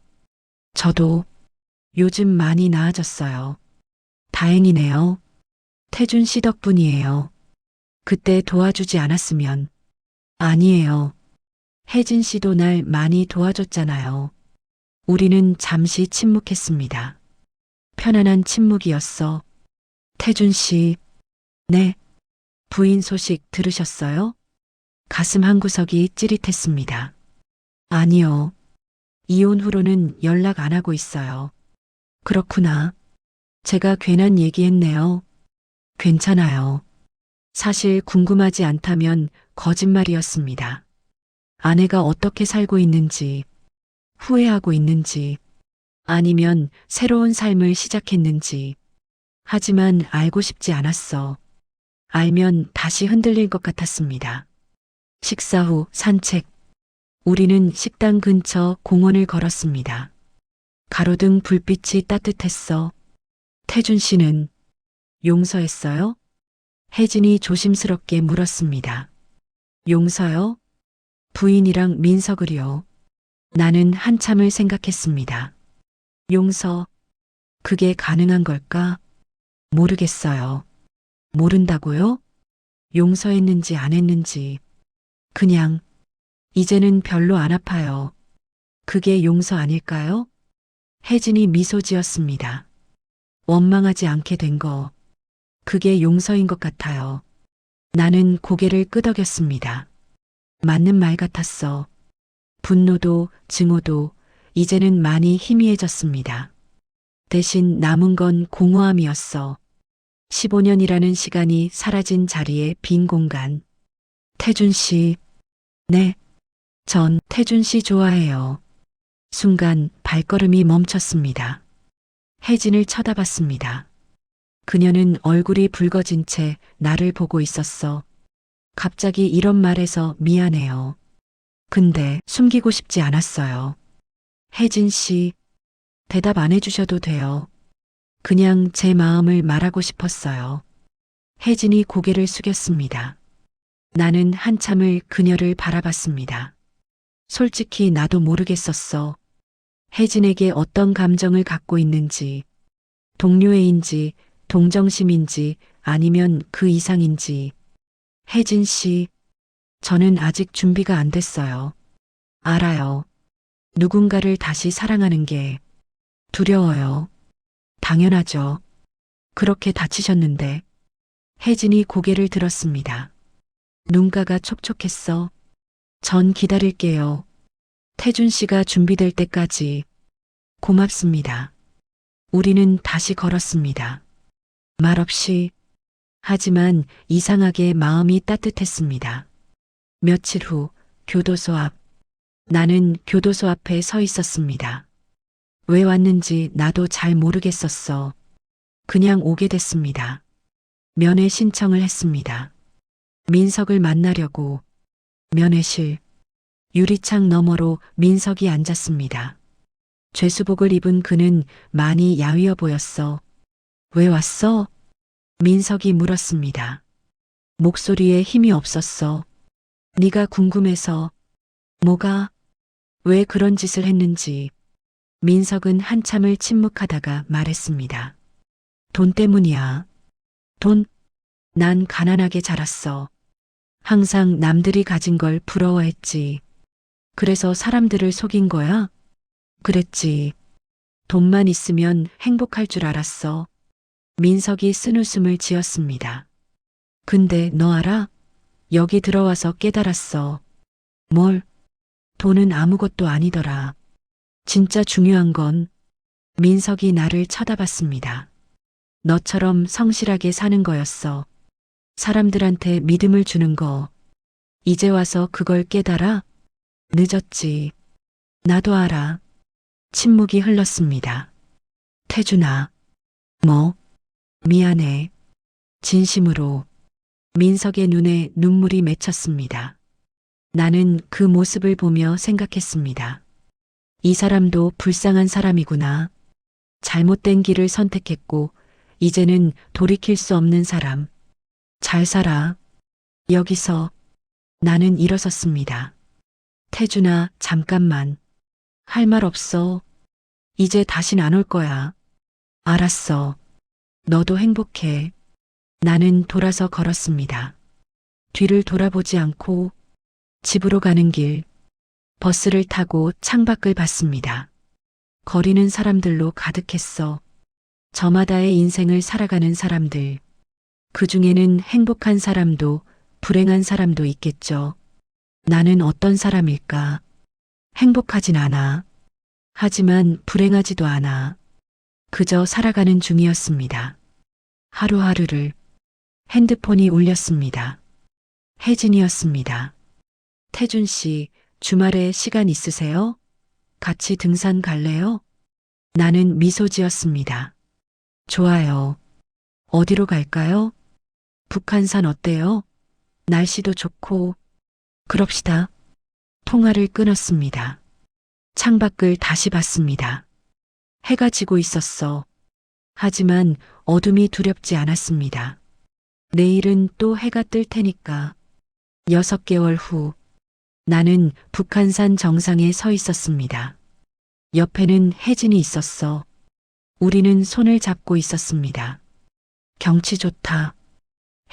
저도 요즘 많이 나아졌어요. 다행이네요. 태준 씨 덕분이에요. 그때 도와주지 않았으면. 아니에요. 혜진 씨도 날 많이 도와줬잖아요. 우리는 잠시 침묵했습니다. 편안한 침묵이었어. 태준 씨. 네. 부인 소식 들으셨어요? 가슴 한구석이 찌릿했습니다. 아니요. 이혼 후로는 연락 안 하고 있어요. 그렇구나. 제가 괜한 얘기했네요. 괜찮아요. 사실 궁금하지 않다면 거짓말이었습니다. 아내가 어떻게 살고 있는지, 후회하고 있는지, 아니면 새로운 삶을 시작했는지. 하지만 알고 싶지 않았어. 알면 다시 흔들릴 것 같았습니다. 식사 후 산책. 우리는 식당 근처 공원을 걸었습니다. 가로등 불빛이 따뜻했어. 태준 씨는 용서했어요? 혜진이 조심스럽게 물었습니다. 용서요? 부인이랑 민석을요. 나는 한참을 생각했습니다. 용서, 그게 가능한 걸까? 모르겠어요. 모른다고요? 용서했는지 안 했는지. 그냥, 이제는 별로 안 아파요. 그게 용서 아닐까요? 혜진이 미소 지었습니다. 원망하지 않게 된 거. 그게 용서인 것 같아요. 나는 고개를 끄덕였습니다. 맞는 말 같았어. 분노도 증오도 이제는 많이 희미해졌습니다. 대신 남은 건 공허함이었어. 15년이라는 시간이 사라진 자리에 빈 공간. 태준 씨, 네, 전 태준 씨 좋아해요. 순간 발걸음이 멈췄습니다. 혜진을 쳐다봤습니다. 그녀는 얼굴이 붉어진 채 나를 보고 있었어. 갑자기 이런 말해서 미안해요. 근데 숨기고 싶지 않았어요. 혜진 씨, 대답 안 해주셔도 돼요. 그냥 제 마음을 말하고 싶었어요. 혜진이 고개를 숙였습니다. 나는 한참을 그녀를 바라봤습니다. 솔직히 나도 모르겠었어. 혜진에게 어떤 감정을 갖고 있는지, 동료애인지, 동정심인지, 아니면 그 이상인지. 혜진 씨, 저는 아직 준비가 안 됐어요. 알아요. 누군가를 다시 사랑하는 게 두려워요. 당연하죠. 그렇게 다치셨는데. 혜진이 고개를 들었습니다. 눈가가 촉촉했어. 전 기다릴게요. 태준 씨가 준비될 때까지. 고맙습니다. 우리는 다시 걸었습니다. 말없이. 하지만 이상하게 마음이 따뜻했습니다. 며칠 후 교도소 앞. 나는 교도소 앞에 서 있었습니다. 왜 왔는지 나도 잘 모르겠었어. 그냥 오게 됐습니다. 면회 신청을 했습니다. 민석을 만나려고. 면회실. 유리창 너머로 민석이 앉았습니다. 죄수복을 입은 그는 많이 야위어 보였어. 왜 왔어? 민석이 물었습니다. 목소리에 힘이 없었어. 네가 궁금해서. 뭐가? 왜 그런 짓을 했는지. 민석은 한참을 침묵하다가 말했습니다. 돈 때문이야. 돈? 난 가난하게 자랐어. 항상 남들이 가진 걸 부러워했지. 그래서 사람들을 속인 거야? 그랬지. 돈만 있으면 행복할 줄 알았어. 민석이 쓴웃음을 지었습니다. 근데 너 알아? 여기 들어와서 깨달았어. 뭘? 돈은 아무것도 아니더라. 진짜 중요한 건 민석이 나를 쳐다봤습니다. 너처럼 성실하게 사는 거였어. 사람들한테 믿음을 주는 거. 이제 와서 그걸 깨달아? 늦었지. 나도 알아. 침묵이 흘렀습니다. 태준아. 뭐? 미안해. 진심으로. 민석의 눈에 눈물이 맺혔습니다. 나는 그 모습을 보며 생각했습니다. 이 사람도 불쌍한 사람이구나. 잘못된 길을 선택했고, 이제는 돌이킬 수 없는 사람. 잘 살아. 여기서. 나는 일어섰습니다. 태준아, 잠깐만. 할 말 없어. 이제 다신 안 올 거야. 알았어. 너도 행복해. 나는 돌아서 걸었습니다. 뒤를 돌아보지 않고 집으로 가는 길, 버스를 타고 창밖을 봤습니다. 거리는 사람들로 가득했어. 저마다의 인생을 살아가는 사람들. 그 중에는 행복한 사람도 불행한 사람도 있겠죠. 나는 어떤 사람일까? 행복하진 않아. 하지만 불행하지도 않아. 그저 살아가는 중이었습니다. 하루하루를. 핸드폰이 울렸습니다. 혜진이었습니다. 태준 씨, 주말에 시간 있으세요? 같이 등산 갈래요? 나는 미소 지었습니다. 좋아요. 어디로 갈까요? 북한산 어때요? 날씨도 좋고. 그럽시다. 통화를 끊었습니다. 창밖을 다시 봤습니다. 해가 지고 있었어. 하지만 어둠이 두렵지 않았습니다. 내일은 또 해가 뜰 테니까. 6개월 후, 나는 북한산 정상에 서 있었습니다. 옆에는 혜진이 있었어. 우리는 손을 잡고 있었습니다. 경치 좋다.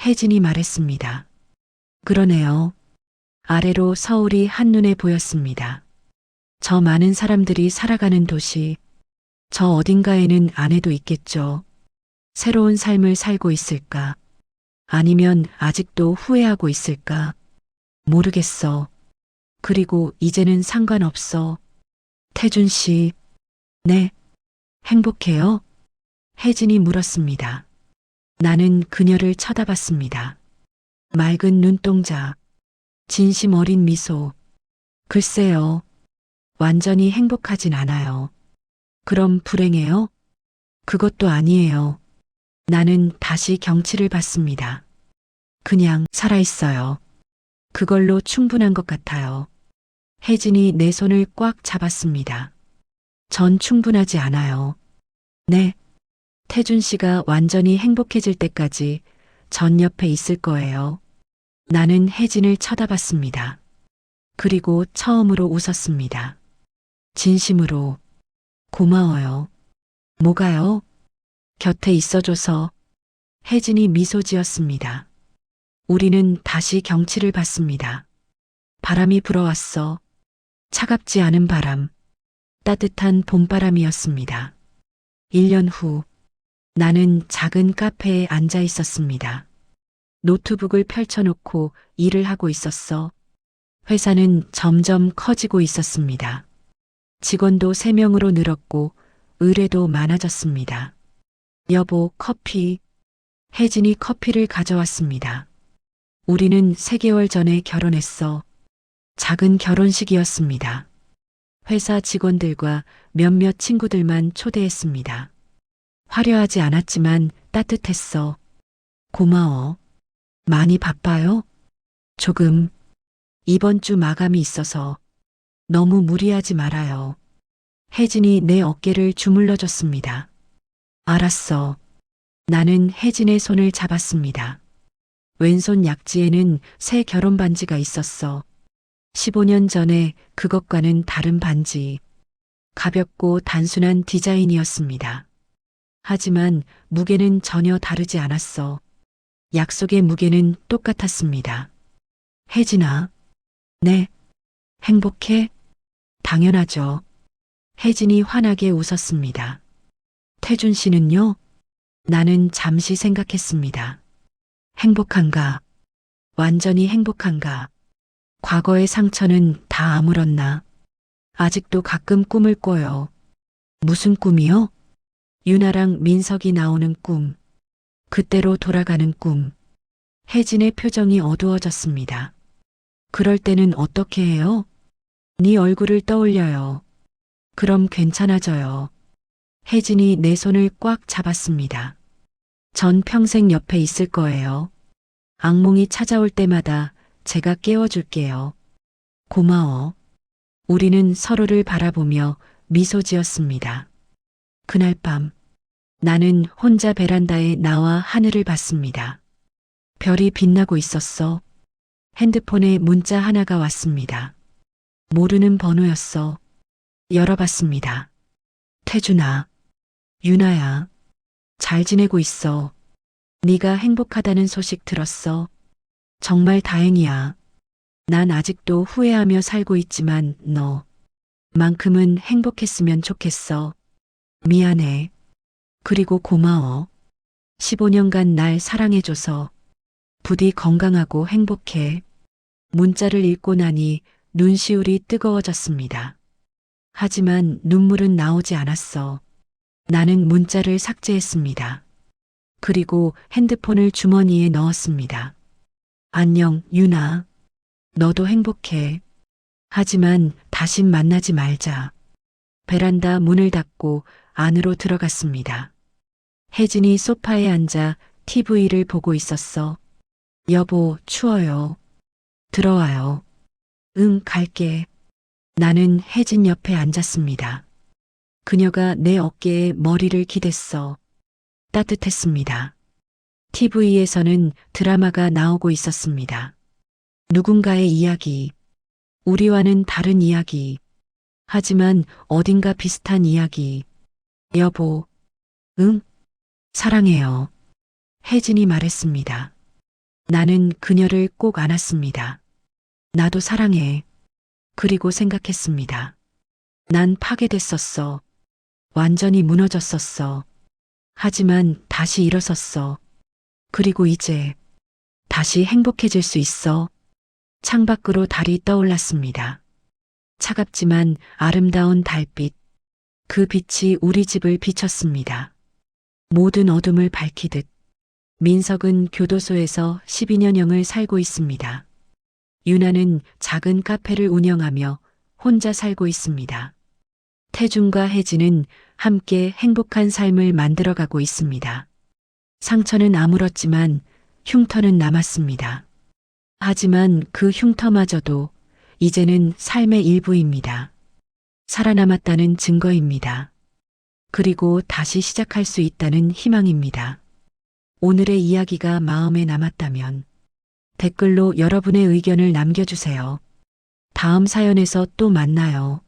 혜진이 말했습니다. 그러네요. 아래로 서울이 한눈에 보였습니다. 저 많은 사람들이 살아가는 도시, 저 어딘가에는 아내도 있겠죠. 새로운 삶을 살고 있을까? 아니면 아직도 후회하고 있을까? 모르겠어. 그리고 이제는 상관없어. 태준 씨, 네, 행복해요? 혜진이 물었습니다. 나는 그녀를 쳐다봤습니다. 맑은 눈동자, 진심 어린 미소. 글쎄요, 완전히 행복하진 않아요. 그럼 불행해요? 그것도 아니에요. 나는 다시 경치를 봤습니다. 그냥 살아있어요. 그걸로 충분한 것 같아요. 혜진이 내 손을 꽉 잡았습니다. 전 충분하지 않아요. 네. 태준 씨가 완전히 행복해질 때까지 전 옆에 있을 거예요. 나는 혜진을 쳐다봤습니다. 그리고 처음으로 웃었습니다. 진심으로. 고마워요. 뭐가요? 곁에 있어줘서. 혜진이 미소 지었습니다. 우리는 다시 경치를 봤습니다. 바람이 불어왔어. 차갑지 않은 바람. 따뜻한 봄바람이었습니다. 1년 후, 나는 작은 카페에 앉아 있었습니다. 노트북을 펼쳐놓고 일을 하고 있었어. 회사는 점점 커지고 있었습니다. 직원도 3명으로 늘었고 의뢰도 많아졌습니다. 여보, 커피. 혜진이 커피를 가져왔습니다. 우리는 3개월 전에 결혼했어. 작은 결혼식이었습니다. 회사 직원들과 몇몇 친구들만 초대했습니다. 화려하지 않았지만 따뜻했어. 고마워. 많이 바빠요? 조금. 이번 주 마감이 있어서. 너무 무리하지 말아요. 혜진이 내 어깨를 주물러줬습니다. 알았어. 나는 혜진의 손을 잡았습니다. 왼손 약지에는 새 결혼 반지가 있었어. 15년 전에 그것과는 다른 반지. 가볍고 단순한 디자인이었습니다. 하지만 무게는 전혀 다르지 않았어. 약속의 무게는 똑같았습니다. 혜진아. 네. 행복해? 당연하죠. 혜진이 환하게 웃었습니다. 태준 씨는요? 나는 잠시 생각했습니다. 행복한가? 완전히 행복한가? 과거의 상처는 다 아물었나? 아직도 가끔 꿈을 꿔요. 무슨 꿈이요? 유나랑 민석이 나오는 꿈. 그때로 돌아가는 꿈. 혜진의 표정이 어두워졌습니다. 그럴 때는 어떻게 해요? 네 얼굴을 떠올려요. 그럼 괜찮아져요. 혜진이 내 손을 꽉 잡았습니다. 전 평생 옆에 있을 거예요. 악몽이 찾아올 때마다 제가 깨워줄게요. 고마워. 우리는 서로를 바라보며 미소 지었습니다. 그날 밤, 나는 혼자 베란다에 나와 하늘을 봤습니다. 별이 빛나고 있었어. 핸드폰에 문자 하나가 왔습니다. 모르는 번호였어. 열어봤습니다. 태준아, 유나야, 잘 지내고 있어. 네가 행복하다는 소식 들었어. 정말 다행이야. 난 아직도 후회하며 살고 있지만 너만큼은 행복했으면 좋겠어. 미안해. 그리고 고마워. 15년간 날 사랑해줘서. 부디 건강하고 행복해. 문자를 읽고 나니 눈시울이 뜨거워졌습니다. 하지만 눈물은 나오지 않았어. 나는 문자를 삭제했습니다. 그리고 핸드폰을 주머니에 넣었습니다. 안녕, 유나. 너도 행복해. 하지만 다신 만나지 말자. 베란다 문을 닫고 안으로 들어갔습니다. 혜진이 소파에 앉아 TV를 보고 있었어. 여보, 추워요. 들어와요. 응, 갈게. 나는 혜진 옆에 앉았습니다. 그녀가 내 어깨에 머리를 기댔어. 따뜻했습니다. TV에서는 드라마가 나오고 있었습니다. 누군가의 이야기. 우리와는 다른 이야기. 하지만 어딘가 비슷한 이야기. 여보. 응? 사랑해요. 혜진이 말했습니다. 나는 그녀를 꼭 안았습니다. 나도 사랑해. 그리고 생각했습니다. 난 파괴됐었어. 완전히 무너졌었어. 하지만 다시 일어섰어. 그리고 이제 다시 행복해질 수 있어. 창밖으로 달이 떠올랐습니다. 차갑지만 아름다운 달빛. 그 빛이 우리 집을 비췄습니다. 모든 어둠을 밝히듯 민석은 교도소에서 12년형을 살고 있습니다. 유나는 작은 카페를 운영하며 혼자 살고 있습니다. 태중과 혜진은 함께 행복한 삶을 만들어가고 있습니다. 상처는 아물었지만 흉터는 남았습니다. 하지만 그 흉터마저도 이제는 삶의 일부입니다. 살아남았다는 증거입니다. 그리고 다시 시작할 수 있다는 희망입니다. 오늘의 이야기가 마음에 남았다면 댓글로 여러분의 의견을 남겨주세요. 다음 사연에서 또 만나요.